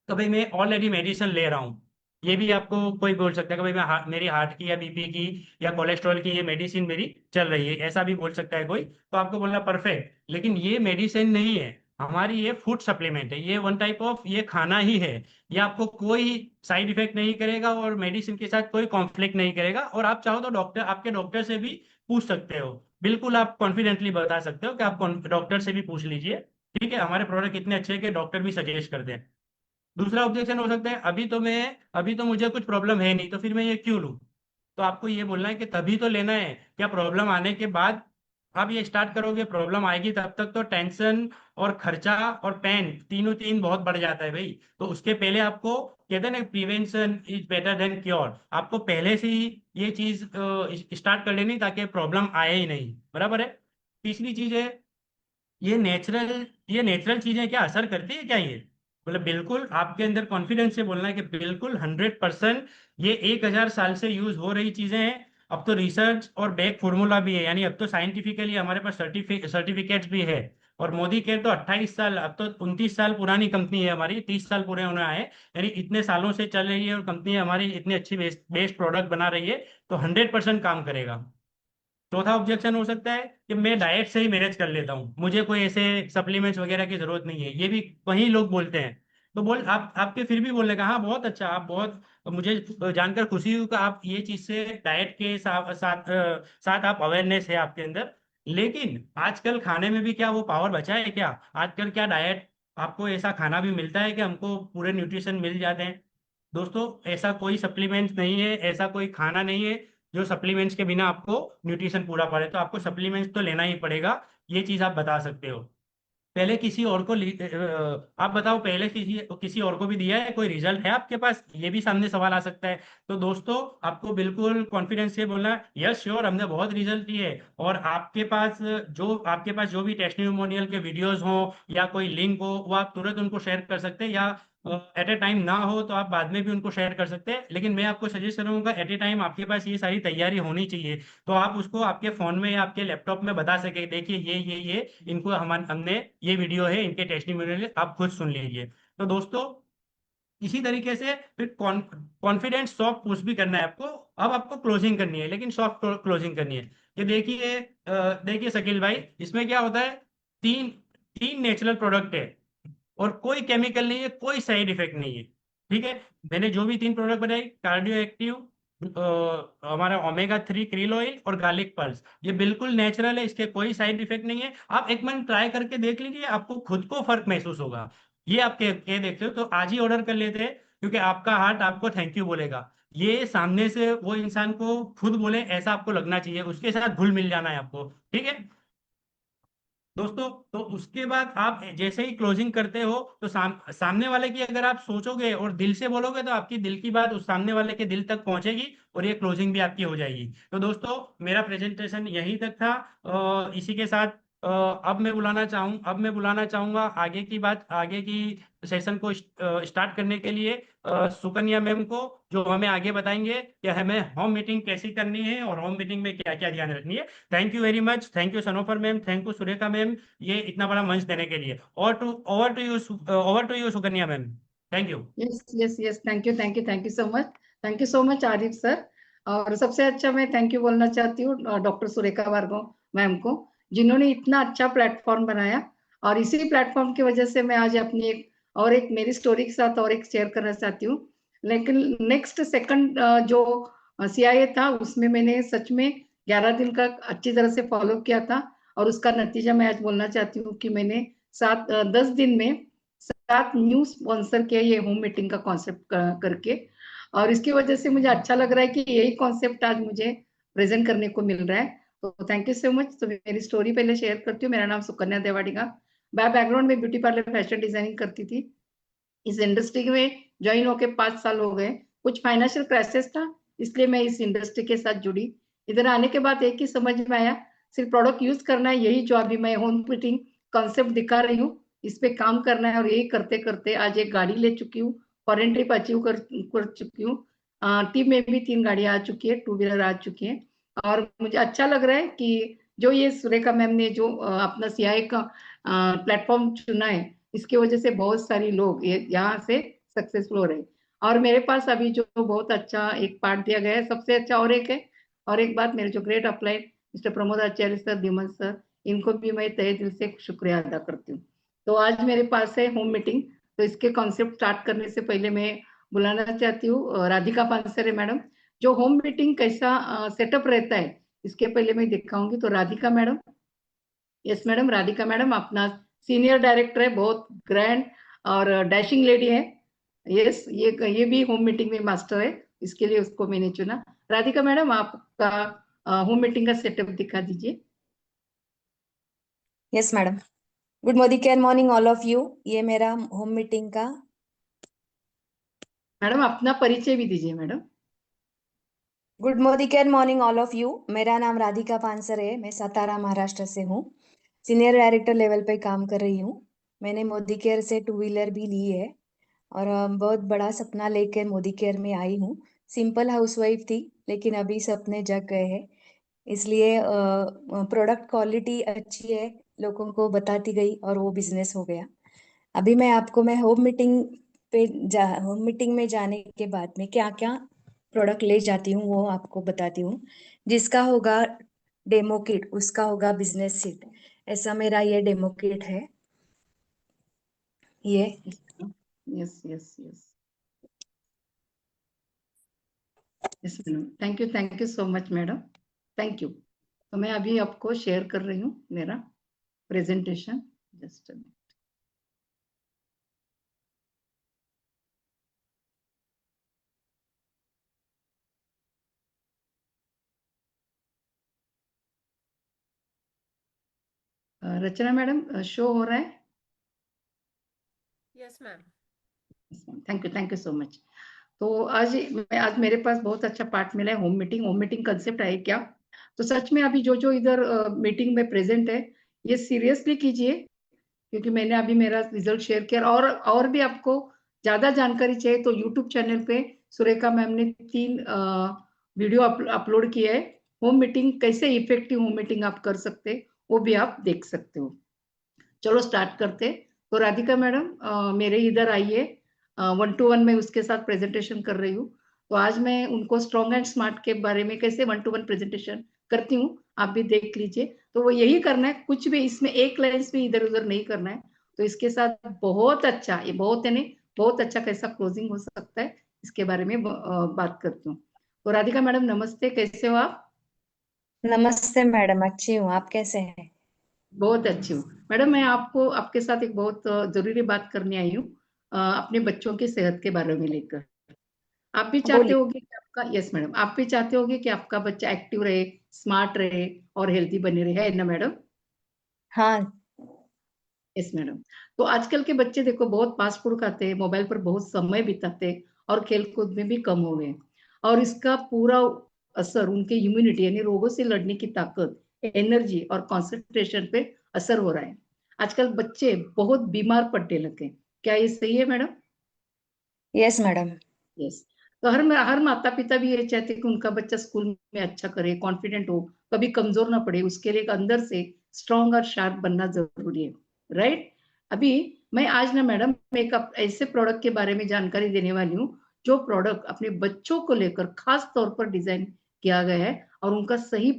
तो भाई मैं ऑलरेडी मेडिसिन ले रहा हूँ, ये भी आपको कोई बोल सकता है कि भाई मेरी हार्ट की या बीपी की या कोलेस्ट्रॉल की ये मेडिसिन मेरी चल रही है, ऐसा भी बोल सकता है कोई। तो आपको बोलना परफेक्ट, लेकिन ये मेडिसिन नहीं है हमारी, ये फूड सप्लीमेंट है, ये वन टाइप ऑफ ये खाना ही है। ये आपको कोई साइड इफेक्ट नहीं करेगा और मेडिसिन के साथ कोई कॉन्फ्लिक्ट नहीं करेगा। और आप चाहो तो आपके डॉक्टर से भी पूछ सकते हो, बिल्कुल आप कॉन्फिडेंटली बता सकते हो कि आप डॉक्टर से भी पूछ लीजिए। ठीक है, हमारे प्रोडक्ट इतने अच्छे हैं कि डॉक्टर भी सजेस्ट करते हैं। दूसरा ऑब्जेक्शन हो सकता है, अभी तो मुझे कुछ प्रॉब्लम है नहीं, तो फिर मैं ये क्यों लूं? तो आपको ये बोलना है कि तभी तो लेना है, क्या प्रॉब्लम आने के बाद आप ये स्टार्ट करोगे प्रॉब्लम आएगी, तब तक तो टेंशन और खर्चा और पेन तीन बहुत बढ़ जाता है भाई। तो उसके पहले आपको कहते हैं ना, prevention is better than cure. आपको पहले से ही ये चीज स्टार्ट कर लेनी ताकि प्रॉब्लम आए ही नहीं, बराबर है। तीसरी चीज है, ये नेचुरल चीजें क्या असर करती है क्या? ये मतलब बिल्कुल आपके अंदर कॉन्फिडेंस से बोलना है कि बिल्कुल 100% ये 1000 साल से यूज हो रही चीजें हैं। अब तो रिसर्च और बैक फॉर्मूला भी है, यानी अब तो साइंटिफिकली हमारे पास सर्टिफिकेट्स भी है। और मोदी केयर तो 28 साल, अब तो 29 साल पुरानी कंपनी है हमारी, 30 साल पूरे होने आए, यानी इतने सालों से चल रही है और कंपनी हमारी इतनी अच्छी बेस्ट प्रोडक्ट बना रही है, तो 100% काम करेगा। चौथा ऑब्जेक्शन हो सकता है कि मैं डाइट से ही मैनेज कर लेता हूँ, मुझे कोई ऐसे सप्लीमेंट्स वगैरह की जरूरत नहीं है, ये भी वही लोग बोलते हैं। तो बोल आप आपके फिर भी बोलने का, हाँ बहुत अच्छा, आप बहुत, मुझे जानकर खुशी हुई कि आप ये चीज से डाइट के साथ आप अवेयरनेस है आपके अंदर। लेकिन आजकल खाने में भी क्या वो पावर बचा है क्या? आजकल क्या डाइट आपको ऐसा खाना भी मिलता है कि हमको पूरे न्यूट्रिशन मिल जाते हैं? दोस्तों, ऐसा कोई सप्लीमेंट्स नहीं है, ऐसा कोई खाना नहीं है जो सप्लीमेंट्स के बिना आपको न्यूट्रिशन पूरा पड़े। तो आपको सप्लीमेंट्स तो लेना ही पड़ेगा, ये चीज आप बता सकते हो। पहले किसी और को आप बताओ, पहले किसी किसी और को भी दिया है, कोई रिजल्ट है आपके पास? ये भी सामने सवाल आ सकता है। तो दोस्तों, आपको बिल्कुल कॉन्फिडेंस से बोलना है, यस श्योर, हमने बहुत रिजल्ट दिए। और आपके पास जो भी टेस्टिमोनियल के वीडियोस हो या कोई लिंक हो, वो आप तुरंत उनको शेयर कर सकते हैं, या एट ए टाइम ना हो तो आप बाद में भी उनको शेयर कर सकते हैं। लेकिन मैं आपको सजेस्ट करूंगा, एट ए टाइम आपके पास ये सारी तैयारी होनी चाहिए, तो आप उसको आपके फोन में या आपके लैपटॉप में बता सके, देखिए ये इनको हमने ये वीडियो है, इनके टेस्टिमोनियल आप खुद सुन लीजिए। तो दोस्तों, इसी तरीके से फिर कॉन्फिडेंस सॉफ्ट पुश भी करना है आपको। अब आपको क्लोजिंग करनी है, लेकिन सॉफ्ट क्लोजिंग करनी है। ये देखिए शकील भाई, इसमें क्या होता है, तीन तीन नेचुरल प्रोडक्ट है और कोई केमिकल नहीं है, कोई साइड इफेक्ट नहीं है, ठीक है। मैंने जो भी तीन प्रोडक्ट बनाई, कार्डियो एक्टिव, हमारा ओमेगा 3 क्रिल ऑयल और गार्लिक पल्स, ये बिल्कुल नेचुरल है, इसके कोई साइड इफेक्ट नहीं है। आप एक मंथ ट्राई करके देख लीजिए, आपको खुद को फर्क महसूस होगा। ये आप कह देखते हो तो आज ही ऑर्डर कर लेते हैं, क्योंकि आपका हार्ट आपको थैंक यू बोलेगा। ये सामने से वो इंसान को खुद बोले ऐसा आपको लगना चाहिए, उसके साथ घुल मिल जाना है आपको, ठीक है दोस्तों। तो उसके बाद आप जैसे ही क्लोजिंग करते हो, तो सामने वाले की अगर आप सोचोगे और दिल से बोलोगे, तो आपकी दिल की बात उस सामने वाले के दिल तक पहुंचेगी और ये क्लोजिंग भी आपकी हो जाएगी। तो दोस्तों, मेरा प्रेजेंटेशन यहीं तक था। इसी के साथ अब मैं बुलाना चाहूंगा आगे की सेशन को स्टार्ट करने के लिए सुकन्या मैम को, जो हमें आगे बताएंगे कि हमें होम मीटिंग कैसी करनी है और होम मीटिंग में क्या क्या ध्यान रखनी है। Thank you very much, thank you Sanofar ma'am, thank you Surekha ma'am, ये इतना बड़ा मंच देने के लिए। Over to you Sukanya ma'am, thank you. Yes yes yes, thank you so much Arif sir. और सबसे अच्छा मैं थैंक यू बोलना चाहती हूँ डॉक्टर सुरेखा भार्गव मैम को, जिन्होंने इतना अच्छा प्लेटफॉर्म बनाया। और इसी प्लेटफॉर्म की वजह से मैं आज अपनी एक मेरी स्टोरी के साथ और एक शेयर करना चाहती हूँ। लेकिन नेक्स्ट सेकंड जो सीआईए था, उसमें मैंने सच में 11 दिन का अच्छी तरह से फॉलो किया था। और उसका नतीजा मैं आज बोलना चाहती हूँ कि मैंने 10 दिन में 7 न्यू स्पॉन्सर किया ये होम मीटिंग का कॉन्सेप्ट करके। और इसकी वजह से मुझे अच्छा लग रहा है कि यही कॉन्सेप्ट आज मुझे प्रेजेंट करने को मिल रहा है। तो थैंक यू सो मच। तो मेरी स्टोरी पहले शेयर करती हूँ। मेरा नाम सुकन्या देवाडिगा। मैं बैकग्राउंड में ब्यूटी पार्लर फैशन डिजाइनिंग करती थी। इस इंडस्ट्री में ज्वाइन होके 5 साल हो गए। कुछ फाइनेंशियल क्राइसिस था, इसलिए मैं इस इंडस्ट्री के साथ जुड़ी। इधर आने के बाद एक ही समझ में आया, सिर्फ प्रोडक्ट यूज करना है, यही जो अभी मैं होम फिटिंग कॉन्सेप्ट दिखा रही हूँ, इस पे काम करना है। और यही करते करते आज एक गाड़ी ले चुकी हूँ, फॉरेन ट्रिप अचीव कर चुकी हूँ। टीम में भी 3 गाड़ियां आ चुकी है, 2 व्हीलर आ चुकी है। और मुझे अच्छा लग रहा है कि जो ये सुरेखा मैम ने जो अपना सीआई का प्लेटफॉर्म चुना है, इसकी वजह से बहुत सारी लोग यहाँ से सक्सेसफुल हो रहे हैं। और मेरे पास अभी जो बहुत अच्छा एक पार्ट दिया गया है, सबसे अच्छा और एक है। और एक बात, मेरे जो ग्रेट अपलाइन मिस्टर प्रमोद आचार्य सर, धीमन सर, इनको भी मैं तहे दिल से शुक्रिया अदा करती हूँ। तो आज मेरे पास है होम मीटिंग। तो इसके कॉन्सेप्ट स्टार्ट करने से पहले मैं बुलाना चाहती हूँ राधिका पानसरे मैडम, जो होम मीटिंग कैसा सेटअप रहता है इसके पहले मैं दिखाऊंगी। तो Radhika madam, yes madam, Radhika madam अपना सीनियर डायरेक्टर है, बहुत ग्रैंड और डैशिंग लेडी है। यस, ये भी होम मीटिंग में मास्टर है, इसके लिए उसको मैंने चुना। राधिका मैडम, आपका होम मीटिंग का सेटअप दिखा दीजिए। Yes madam. Good morning all of you. ये मेरा होम मीटिंग का। मैडम अपना परिचय भी दीजिए madam. Good morning all of you. मेरा नाम राधिका पानसर है। मैं सातारा महाराष्ट्र से हूँ। सीनियर डायरेक्टर लेवल पे काम कर रही हूँ। मैंने मोदी केयर से 2 व्हीलर भी ली है और बहुत बड़ा सपना लेकर मोदी केयर में आई हूँ। सिंपल हाउसवाइफ थी, लेकिन अभी सपने जग गए हैं। इसलिए प्रोडक्ट क्वालिटी अच्छी है, लोगों को बताती गई और वो बिजनेस हो गया। अभी मैं होम मीटिंग में जाने के बाद में क्या क्या प्रोडक्ट ले जाती हूँ वो आपको बताती हूँ। जिसका होगा डेमो किट, उसका होगा बिजनेस सीट। ऐसा मेरा ये डेमो किट है। ये yes yes yes yes madam, thank you so much madam, thank you. तो मैं अभी आपको शेयर कर रही हूँ मेरा प्रेजेंटेशन। जस्ट रचना मैडम शो हो रहा है? Yes ma'am. Thank you so much. तो आज मेरे पास बहुत अच्छा पार्ट मिला है, होम मीटिंग कंसेप्ट है क्या। तो सच में अभी जो जो इधर मीटिंग में प्रेजेंट है, ये सीरियसली कीजिए, क्योंकि मैंने अभी मेरा रिजल्ट शेयर किया। और भी आपको ज्यादा जानकारी चाहिए तो यूट्यूब चैनल पे सुरेखा मैम ने 3 वीडियो अपलोड किए है। होम मीटिंग कैसे इफेक्टिव होम मीटिंग आप कर सकते, वो भी आप देख सकते हो। चलो स्टार्ट करते। तो राधिका मैडम मेरे इधर आइए। 1-to-1 में उसके साथ प्रेजेंटेशन कर रही हूँ। तो आज मैं उनको स्ट्रॉन्ग एंड स्मार्ट के बारे में कैसे 1-to-1 प्रेजेंटेशन करती हूँ, आप भी देख लीजिए। तो वो यही करना है, कुछ भी इसमें एक लाइन्स भी इधर उधर नहीं करना है। तो इसके साथ बहुत अच्छा, ये बहुत है नहीं, बहुत अच्छा कैसा क्लोजिंग हो सकता है, इसके बारे में बात करती हूँ। तो राधिका मैडम नमस्ते, कैसे हो आप? नमस्ते मैडम, अच्छी हूँ। आप कैसे हैं? बहुत अच्छी हूँ मैडम। मैं आपके साथ एक बहुत जरूरी बात करने आई हूँ, अपने बच्चों की सेहत के बारे में लेकर। आप भी चाहते बोलिए। होगे कि आपका, यस मैडम, आप भी चाहते होगे कि आपका बच्चा एक्टिव रहे, स्मार्ट रहे और हेल्थी बने रहे, है ना मैडम? हाँ। Yes madam. तो आजकल के बच्चे देखो बहुत फास्ट फूड खाते हैं, मोबाइल पर बहुत समय बिताते हैं और खेल कूद में भी कम हो गए। और इसका पूरा असर उनके इम्यूनिटी यानी रोगों से लड़ने की ताकत, एनर्जी और कंसंट्रेशन पे असर हो रहा है। आजकल बच्चे बहुत बीमार पड़ने लगे। क्या ये सही है मैडम? Yes madam. यस। तो हर माता पिता भी ये चाहते हैं कि उनका बच्चा स्कूल में अच्छा करे, कॉन्फिडेंट हो, कभी कमजोर ना पड़े। उसके लिए एक अंदर से स्ट्रांग और शार्प बनना जरूरी है, राइट? अभी मैं आज ना मैडम एक ऐसे प्रोडक्ट के बारे में जानकारी देने वाली हूँ, जो प्रोडक्ट अपने बच्चों को लेकर खास तौर पर डिजाइन किया गया है और उनका सही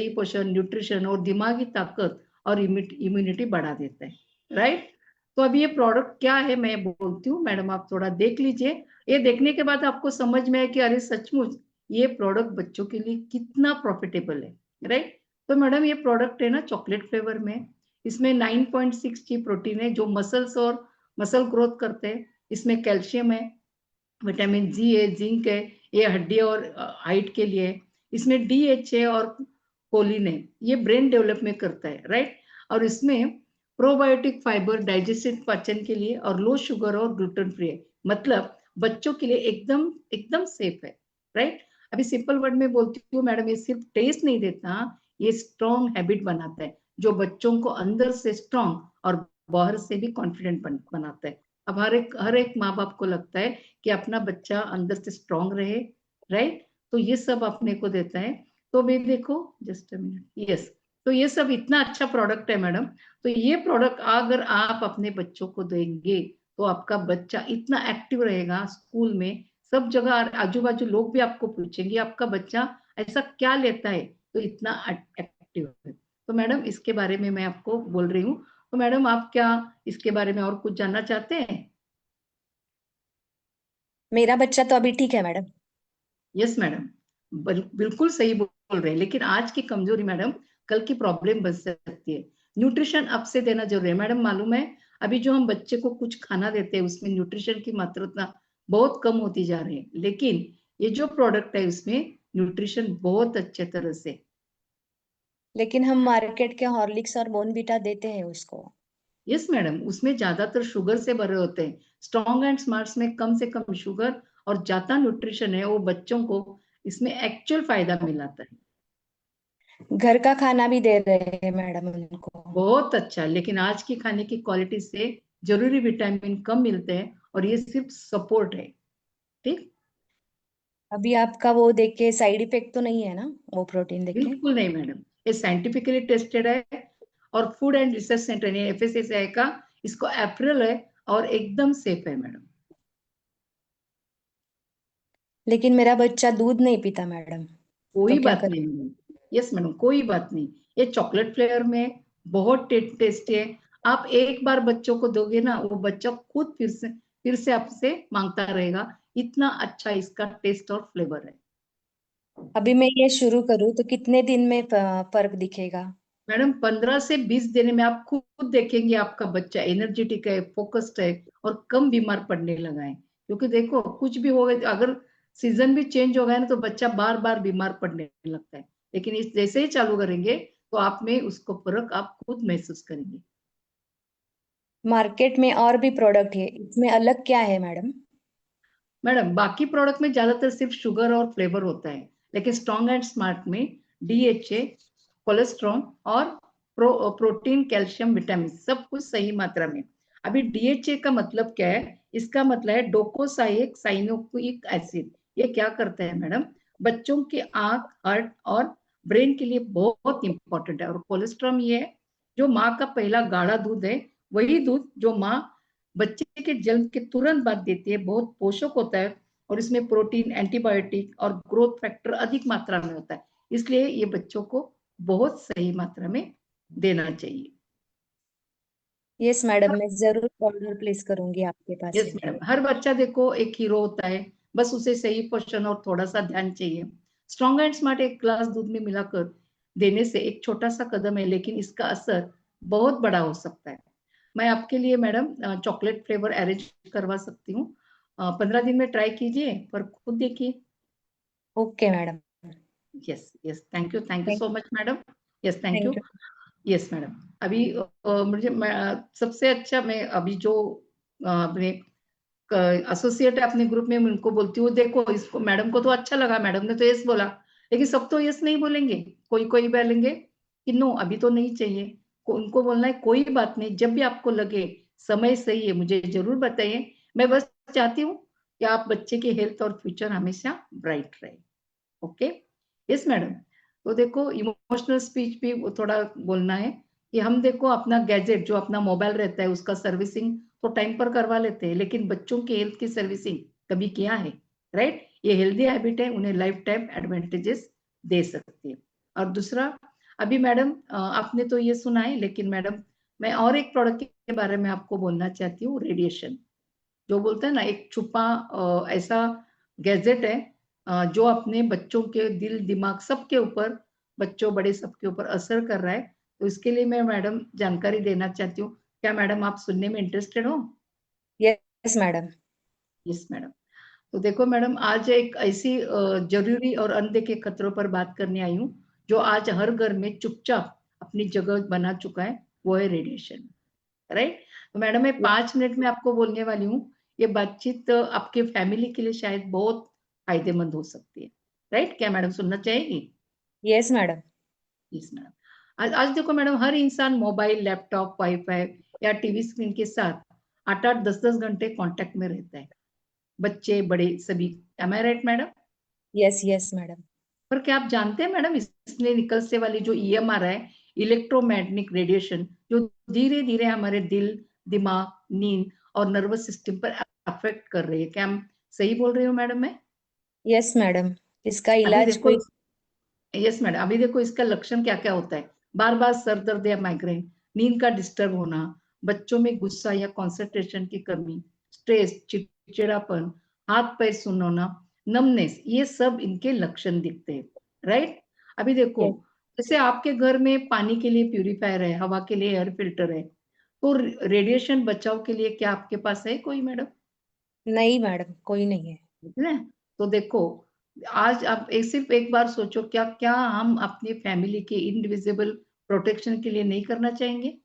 पोषण, न्यूट्रिशन और दिमागी ताकत और इम्यूनिटी बढ़ा देता है, राइट? तो अभी ये प्रोडक्ट क्या है मैं बोलती हूँ मैडम, आप थोड़ा देख लीजिए। ये देखने के बाद आपको समझ में आए कि अरे सचमुच ये प्रोडक्ट बच्चों के लिए कितना प्रॉफिटेबल है, राइट? तो मैडम ये प्रोडक्ट है ना चॉकलेट फ्लेवर में। इसमें 9.6 जी प्रोटीन है जो मसल ग्रोथ करते हैं। इसमें कैल्शियम है, विटामिन जी है, जिंक है, ये हड्डी और हाइट के लिए। इसमें DHA है और कोलिन है, ये ब्रेन डेवलपमेंट करता है, राइट? और इसमें प्रोबायोटिक फाइबर डाइजेस्टिव पाचन के लिए और लो शुगर और ग्लूटेन फ्री है। मतलब बच्चों के लिए एकदम एकदम सेफ है, राइट? अभी सिंपल वर्ड में बोलती हूँ मैडम, ये सिर्फ टेस्ट नहीं देता, ये स्ट्रॉन्ग हैबिट बनाता है जो बच्चों को अंदर से स्ट्रॉन्ग और बाहर से भी कॉन्फिडेंट बनाता है। अब हर एक माँ बाप को लगता है कि अपना बच्चा अंदर से स्ट्रॉन्ग रहे, राइट? तो ये सब अपने को देता है। तो भी देखो, जस्ट अ मिनट, यस। तो ये सब इतना अच्छा प्रोडक्ट है मैडम। तो ये प्रोडक्ट अगर आप अपने बच्चों को देंगे तो आपका बच्चा इतना एक्टिव रहेगा स्कूल में, सब जगह आजू बाजू लोग भी आपको पूछेंगे आपका बच्चा ऐसा क्या लेता है तो इतना एक्टिव है। तो मैडम इसके बारे में मैं आपको बोल रही हूँ। तो मैडम आप क्या इसके बारे में और कुछ जानना चाहते हैं? मेरा बच्चा तो अभी ठीक है मैडम। यस मैडम, बिल्कुल सही बोल रहे हैं। लेकिन आज की कमजोरी मैडम कल की प्रॉब्लम बन सकती है। न्यूट्रिशन अब से देना जरूरी है मैडम। मालूम है अभी जो हम बच्चे को कुछ खाना देते हैं उसमें न्यूट्रिशन की मात्रा बहुत कम होती जा रही है, लेकिन ये जो प्रोडक्ट है उसमें न्यूट्रिशन बहुत अच्छे तरह से लेकिन हम मार्केट के हॉर्लिक्स और बोर्नवीटा देते हैं उसको। यस मैडम, उसमें ज्यादातर शुगर से भरे होते हैं। स्ट्रॉन्ग एंड स्मार्ट्स में कम से कम शुगर और ज्यादा न्यूट्रिशन है, वो बच्चों को इसमें एक्चुअल फायदा मिलाता है। घर का खाना भी दे रहे हैं मैडम उनको। बहुत अच्छा, लेकिन आज की खाने की क्वालिटी से जरूरी विटामिन कम मिलते हैं और ये सिर्फ सपोर्ट है। ठीक, अभी आपका वो देख के साइड इफेक्ट तो नहीं है ना, वो प्रोटीन देख के? बिल्कुल नहीं मैडम, ये साइंटिफिकली टेस्टेड है और फूड एंड रिसर्च सेंटर यानी FSSAI का इसको अप्रूवल है और एकदम सेफ है मैडम। लेकिन मेरा बच्चा दूध नहीं पीता मैडम, कोई तो क्या बात करें? नहीं मैडम, यस मैडम, कोई बात नहीं। ये चॉकलेट फ्लेवर में बहुत टेस्टी है। आप एक बार बच्चों को दोगे ना, वो बच्चा खुद फिर से आपसे मांगता रहेगा, इतना अच्छा इसका टेस्ट और फ्लेवर है। अभी मैं ये शुरू करूँ तो कितने दिन में फर्क दिखेगा? मैडम 15 से 20 दिन में आप खुद देखेंगे आपका बच्चा एनर्जेटिक है, फोकस्ड है और कम बीमार पड़ने लगा है। क्योंकि देखो कुछ भी हो गया, अगर सीजन भी चेंज हो गया ना तो बच्चा बार बार बीमार पड़ने लगता है, लेकिन इस जैसे ही चालू करेंगे तो आप में उसको फर्क आप खुद महसूस करेंगे। मार्केट में और भी प्रोडक्ट है, इसमें अलग क्या है मैडम? मैडम बाकी प्रोडक्ट में ज्यादातर सिर्फ शुगर और फ्लेवर होता है, लेकिन स्ट्रॉन्ग एंड स्मार्ट में DHA, कोलेस्ट्रॉल और प्रोटीन, कैल्शियम, विटामिन सब कुछ सही मात्रा में। अभी DHA का मतलब क्या है? इसका मतलब है डोकोसाइक साइनोइक एसिड। ये क्या करता है मैडम? बच्चों के आंख, हार्ट और ब्रेन के लिए बहुत इंपॉर्टेंट है। और कोलेस्ट्रॉल ये है जो माँ का पहला गाढ़ा दूध है, वही दूध जो माँ बच्चे के जन्म के तुरंत बाद देती है। बहुत पोषक होता है और इसमें प्रोटीन, एंटीबायोटिक और ग्रोथ फैक्टर अधिक मात्रा में होता है, इसलिए ये बच्चों को बहुत सही मात्रा में देना चाहिए। यस मैडम, मैं जरूर ऑर्डर प्लेस करूंगी आपके पास यस से। मैडम, हर बच्चा देखो एक हीरो होता है, बस उसे सही पोषण और थोड़ा सा ध्यान चाहिए। स्ट्रॉन्ग एंड स्मार्ट एक ग्लास दूध में मिलाकर देने से एक छोटा सा कदम है, लेकिन इसका असर बहुत बड़ा हो सकता है। मैं आपके लिए मैडम चॉकलेट फ्लेवर अरेंज करवा सकती हूँ। 15 दिन में ट्राई कीजिए, पर खुद देखिए। Okay madam. Yes yes, thank you thank so much madam. Yes, thank you. Thank you. Yes madam, अभी सबसे अच्छा मैं अभी जो अपने एसोसिएट है अपने ग्रुप में, मैं उनको बोलती हूँ, देखो इसको मैडम को तो अच्छा लगा, मैडम ने तो यस बोला, लेकिन सब तो यस नहीं बोलेंगे। कोई कोई बोलेंगे कि नो अभी तो नहीं चाहिए। उनको बोलना है कोई बात नहीं, जब भी आपको लगे समय सही है मुझे जरूर बताइए। मैं बस चाहती हूँ कि आप बच्चे की हेल्थ और फ्यूचर हमेशा ब्राइट रहे। Okay, yes madam. तो देखो इमोशनल स्पीच भी वो थोड़ा बोलना है कि हम देखो अपना गैजेट जो अपना मोबाइल रहता है उसका सर्विसिंग तो टाइम पर करवा लेते हैं, लेकिन बच्चों की हेल्थ की सर्विसिंग कभी किया है? राइट, ये हेल्दी हैबिट है, उन्हें लाइफ टाइम एडवांटेजेस दे सकती है। और दूसरा, अभी मैडम आपने तो ये सुना है, लेकिन मैडम मैं और एक प्रोडक्ट के बारे में आपको बोलना चाहती हूँ। रेडिएशन जो बोलते हैं ना, एक छुपा ऐसा गैजेट है जो अपने बच्चों के दिल, दिमाग सबके ऊपर, बच्चों बड़े सबके ऊपर असर कर रहा है। तो इसके लिए मैं मैडम जानकारी देना चाहती हूँ। क्या मैडम आप सुनने में इंटरेस्टेड हो? Yes madam. Yes madam. तो देखो मैडम, आज एक ऐसी जरूरी और अनदेखे खतरों पर बात करने आई हूँ जो आज हर घर में चुपचाप अपनी जगह बना चुका है, वो है रेडिएशन। राइट, तो मैडम मैं 5 मिनट में आपको बोलने वाली हूँ। ये बातचीत आपके फैमिली के लिए शायद बहुत फायदेमंद हो सकती है। राइट, क्या मैडम सुनना चाहेगी? Yes madam. Yes madam. आज देखो मैडम, हर इंसान मोबाइल, लैपटॉप, वाईफाई या टीवी स्क्रीन के साथ 8-8, 10-10 घंटे कांटेक्ट में रहता है, बच्चे बड़े सभी। Am I right madam? Yes yes madam. पर क्या आप जानते हैं मैडम, इसमें निकल से वाली जो EMR है, इलेक्ट्रोमैग्नेटिक रेडिएशन, जो धीरे धीरे हमारे दिल, दिमाग, नींद और नर्वस सिस्टम पर अफेक्ट कर रही है। क्या हम सही बोल रही हूँ मैडम मैं? यस मैडम, इसका अभी इलाज देखो, कोई? यस मैडम, अभी देखो इसका लक्षण क्या क्या होता है। बार बार सर दर्द या माइग्रेन, नींद का डिस्टर्ब होना, बच्चों में गुस्सा या कंसंट्रेशन की कमी, स्ट्रेस, चिड़चिड़ापन, हाथ पैर सुन्न होना, नमनेस, ये सब इनके लक्षण दिखते हैं। राइट, अभी देखो यस। जैसे आपके घर में पानी के लिए प्यूरिफायर है, हवा के लिए एयर फिल्टर है, तो रेडिएशन बचाव के लिए क्या आपके पास है कोई मैडम? नहीं मैडम, कोई नहीं है। है ना? तो देखो आज आप सिर्फ एक बार सोचो, क्या क्या हम अपनी फैमिली के इंडिविजिबल प्रोटेक्शन के लिए नहीं करना चाहेंगे?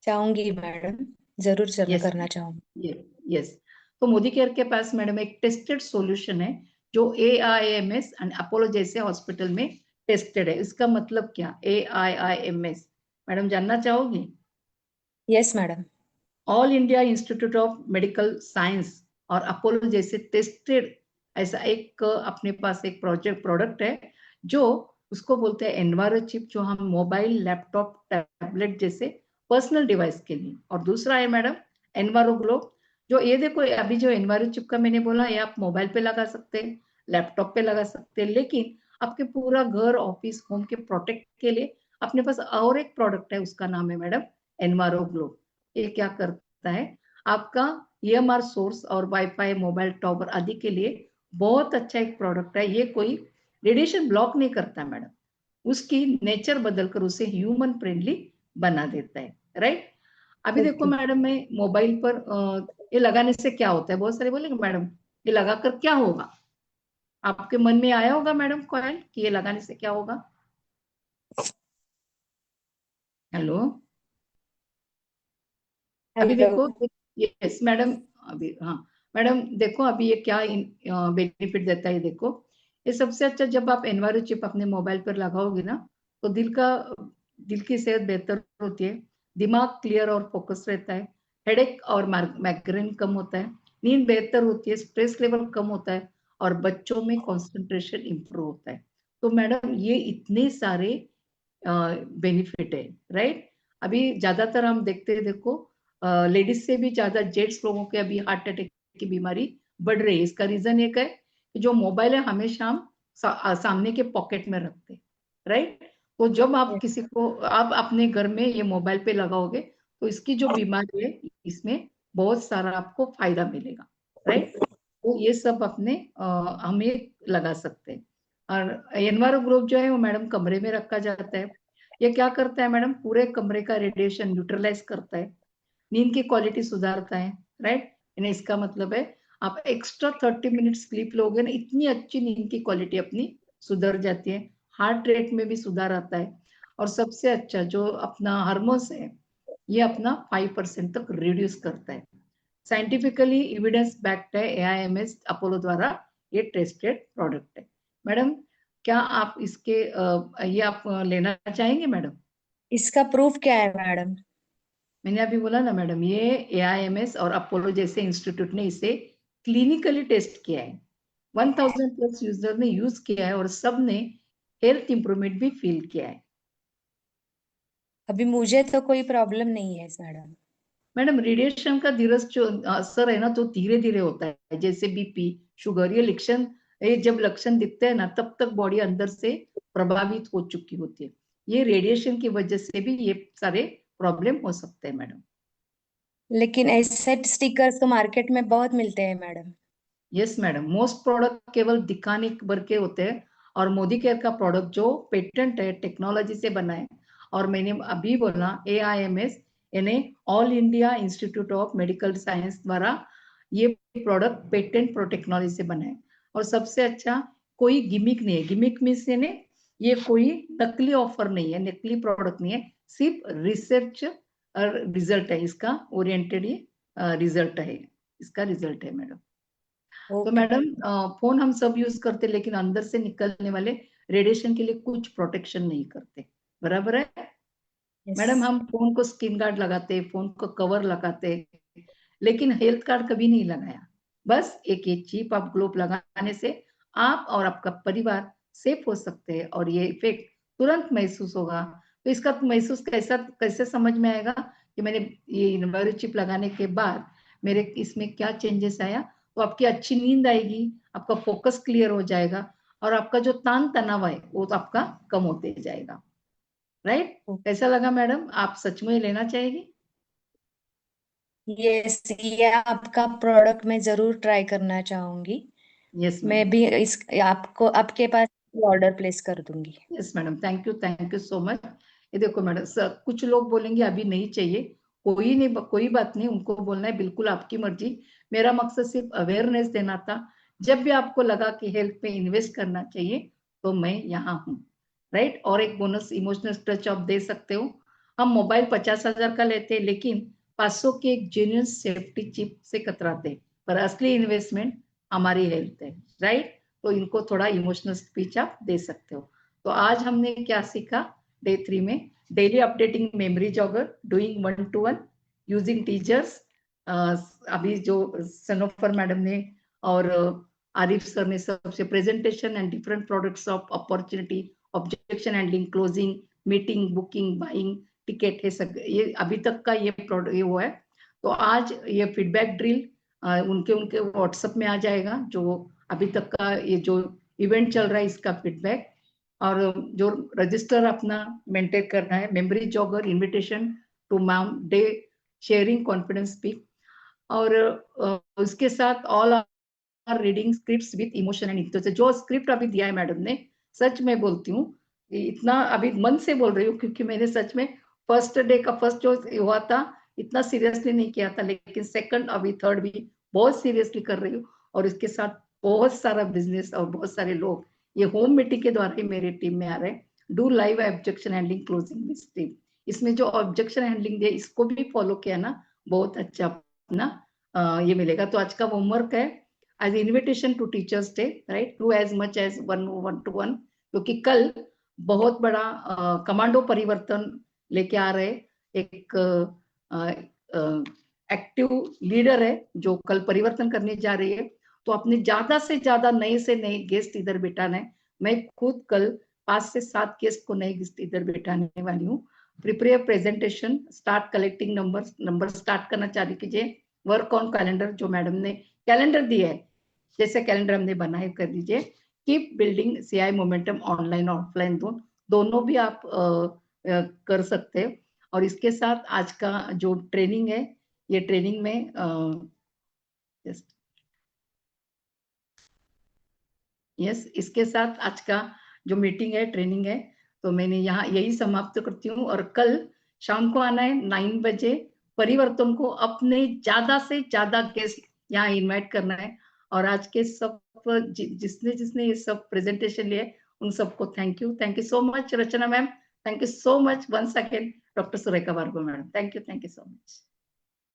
चाहूंगी मैडम, जरूर यस करना चाहूंगी। यस। तो मोदी केयर के पास मैडम एक टेस्टेड सॉल्यूशन है जो AIIMS एंड अपोलो जैसे हॉस्पिटल में टेस्टेड है। इसका मतलब क्या? AIIMS मैडम जानना चाहोगी? Yes madam. All India Institute of Medical Science और अपोलो जैसे टेस्टेड ऐसा एक अपने पास एक प्रोडक्ट है जो उसको बोलते हैं एनवायरो चिप, जो हम मोबाइल, लैपटॉप, टैबलेट जैसे पर्सनल डिवाइस के लिए। और दूसरा है मैडम एनवायरो ग्लो, जो ये देखो अभी जो एनवायरो चिप का मैंने बोला, ये आप मोबाइल पे लगा सकते हैं, लैपटॉप पे लगा सकते हैं, लेकिन आपके पूरा घर, ऑफिस, होम के प्रोटेक्ट के लिए अपने पास और एक प्रोडक्ट है, उसका नाम है मैडम एनवायरो ग्लो। ये क्या करता है? आपका EMR सोर्स और वाईफाई, मोबाइल टावर आदि के लिए बहुत अच्छा एक प्रोडक्ट है। ये कोई रेडिएशन ब्लॉक नहीं करता मैडम, उसकी नेचर बदलकर उसे ह्यूमन फ्रेंडली बना देता है। राइट? अभी देखो ओके। मैडम, मैं मोबाइल पर ये लगाने से क्या होता है, बहुत सारे बोलेंगे मैडम ये लगाकर क्या होगा? आपके मन में आया होगा मैडम कॉयल कि ये लगाने से क्या होगा? हेलो, अभी हेलो। देखो। Yes madam. अभी हाँ मैडम, देखो अभी ये क्या बेनिफिट देता है, देखो। ये सबसे अच्छा, जब आप एनवायरो चिप अपने मोबाइल पर लगाओगे ना, तो दिल की सेहत बेहतर होती है, दिमाग क्लियर और फोकस रहता है, हेडेक और माइग्रेन कम होता है, नींद बेहतर होती है, स्ट्रेस लेवल कम होता है, और बच्चों में कंसंट्रेशन इंप्रूव होता है। तो मैडम ये इतने सारे बेनिफिट है। राइट? अभी ज्यादातर हम देखते हैं, देखो लेडीज से भी ज्यादा जेंट्स लोगों के अभी हार्ट अटैक की बीमारी बढ़ रही है। इसका रीजन एक है कि जो मोबाइल है हमेशा हम सामने के पॉकेट में रखते हैं। राइट? तो जब आप किसी को, आप अपने घर में ये मोबाइल पे लगाओगे, तो इसकी जो बीमारी है, इसमें बहुत सारा आपको फायदा मिलेगा। राइट? तो ये सब अपने हमें लगा सकते हैं। और एनवायरो ग्रुप जो है वो मैडम कमरे में रखा जाता है। ये क्या करता है मैडम? पूरे कमरे का रेडिएशन न्यूट्रलाइज करता है, नींद की क्वालिटी सुधारता है। राइट? यानी इसका मतलब है आप एक्स्ट्रा 30 मिनट स्लीप लोगे ना, इतनी अच्छी नींद की क्वालिटी अपनी सुधर जाती है, हार्ट रेट में भी सुधार आता है, और सबसे अच्छा जो अपना हार्मोन्स है, ये अपना 5% तक रिड्यूस करता है। साइंटिफिकली एविडेंस बैक्ड है, AIIMS अपोलो द्वारा ये टेस्टेड प्रोडक्ट है। मैडम क्या आप इसके ये आप लेना चाहेंगे मैडम? इसका प्रूफ क्या है मैडम? मैंने अभी बोला ना मैडम, ये AIIMS और अपोलो जैसे इंस्टीट्यूट ने इसे क्लिनिकली टेस्ट किया है, 1000+ यूजर ने यूज किया है, और सब ने हेल्थ इंप्रूवमेंट भी फील किया है। अभी मुझे तो कोई प्रॉब्लम नहीं है मैडम। मैडम रेडिएशन का धीरे जो असर है ना, तो धीरे धीरे होता है, जैसे BP, शुगर, ये जब लक्षण दिखते हैं ना, तब तक बॉडी अंदर से प्रभावित हो चुकी होती है। ये रेडिएशन की वजह से भी ये सारे प्रॉब्लम हो सकते हैं मैडम। लेकिन ऐसे स्टिकर्स तो मार्केट में बहुत मिलते हैं madam. Yes madam, most product केवल दिखाने भर के होते हैं, और मोदी केयर का प्रोडक्ट जो पेटेंट है, टेक्नोलॉजी से बना है, और मैंने अभी बोला AIIMS यानी all India Institute of Medical science द्वारा ये प्रोडक्ट पेटेंट प्रो टेक्नोलॉजी से बना है। और सबसे अच्छा, कोई गिमिक नहीं है। गिमिक मीन्स यानी ये कोई नकली ऑफर नहीं है, नकली प्रोडक्ट नहीं है, सिर्फ रिसर्च रिजल्ट है इसका, ओरिएंटेड ये रिजल्ट है, इसका रिजल्ट है मैडम। तो ओके। मैडम फोन हम सब यूज करते, लेकिन अंदर से निकलने वाले रेडिएशन के लिए कुछ प्रोटेक्शन नहीं करते, बराबर है यस। मैडम? हम फोन को स्क्रीन गार्ड लगाते, फोन को कवर लगाते, लेकिन हेल्थ कार्ड कभी नहीं लगाया। बस एक ये चिप आप ग्लोब लगाने से आप और आपका परिवार सेफ हो सकते हैं, और ये इफेक्ट तुरंत महसूस होगा। तो इसका महसूस कैसा कैसे समझ में आएगा कि मैंने ये इन्वायरो चिप लगाने के बाद मेरे इसमें क्या चेंजेस आया? तो आपकी अच्छी नींद आएगी, आपका फोकस क्लियर हो जाएगा, और आपका जो तान तनाव है वो तो आपका कम होते जाएगा। राइट? कैसा लगा मैडम? आप सच में लेना चाहेगी? यस, ये आपका प्रोडक्ट मैं जरूर ट्राई करना चाहूंगी। यस मैं मैडम। भी इस आपको आपके पास ऑर्डर प्लेस कर दूंगी। Yes madam, thank you so much. ये देखो मैडम, कुछ लोग बोलेंगे अभी नहीं चाहिए, कोई नहीं, कोई बात नहीं, उनको बोलना है बिल्कुल आपकी मर्जी। मेरा मकसद सिर्फ अवेयरनेस देना था जब भी आपको लगा कि हेल्थ पे इन्वेस्ट करना चाहिए तो मैं यहाँ हूँ, राइट। और एक बोनस इमोशनल टच आप दे सकते हो। हम मोबाइल 50,000 का लेते हैं, लेकिन 500 के एक जेन्युइन सेफ्टी चिप से कतराते हैं, पर असली इन्वेस्टमेंट हमारी हेल्थ है, राइट। तो इनको थोड़ा इमोशनल स्पीच आप दे सकते हो। तो आज हमने क्या सीखा डे 3 में? Daily updating memory jogger, doing 1-to-1 using teachers. अभी जो सनोफर मैडम ने और आरिफ सर ने सबसे presentation and different products of opportunity, objection handling, closing, meeting, booking, buying, ticket है सब, ये अभी तक का ये प्रोडक्ट ये वो है। तो आज ये फीडबैक ड्रिल उनके उनके व्हाट्सएप में आ जाएगा, जो अभी तक का ये जो इवेंट चल रहा है इसका फीडबैक, और जो रजिस्टर अपना मेंटेन करना है, memory jogger, invitation to ma'am day, sharing, confidence speak, और उसके साथ all are reading scripts with emotion and interest. जो स्क्रिप्ट अभी दिया है मैडम ने, सच में बोलती हूँ, इतना अभी मन से बोल रही हूँ, क्योंकि मैंने सच में फर्स्ट डे का फर्स्ट जो हुआ था इतना सीरियसली नहीं किया था, लेकिन सेकंड अभी थर्ड भी बहुत सीरियसली कर रही हूँ। और इसके साथ बहुत सारा बिजनेस और बहुत सारे लोग ये होम मीटिंग के द्वारा ही मेरे टीम में आ रहे हैं। Do live objection handling closing with team, इसमें जो ऑब्जेक्शन हैंडलिंग है इसको भी फॉलो किया ना, बहुत अच्छा अपना ये मिलेगा। तो आज का होमवर्क है as invitation to teachers day, right, do as much as 1-to-1, क्योंकि कल बहुत बड़ा कमांडो परिवर्तन लेके आ रहे एक एक्टिव लीडर है जो कल परिवर्तन करने जा रही है। तो अपने ज्यादा से ज्यादा नए से नए गेस्ट इधर बिठाना है। मैं खुद कल 5 से 7 गेस्ट को नए गेस्ट इधर बिठाने वाली हूँ। Prepare presentation, start collecting number start करना चालू कीजिए। वर्क ऑन कैलेंडर, जो मैडम ने कैलेंडर दिया है, जैसे कैलेंडर हमने बनाए कर दीजिए। Keep building CI momentum, online offline दोनों भी आप कर सकते हैं। और इसके साथ आज का जो ट्रेनिंग है, ये ट्रेनिंग में यस, इसके साथ आज का जो मीटिंग है, ट्रेनिंग है, तो मैंने यहाँ यही समाप्त करती हूँ। और कल शाम को आना है 9 बजे। परिवर्तन को अपने ज्यादा से ज्यादा गेस्ट यहाँ इनवाइट करना है। और आज के सब जिसने जिसने ये सब प्रेजेंटेशन लिए उन सबको thank you so much. Rachna ma'am, thank you so much once again. Doctor Surekha Bhargava madam, thank you so much.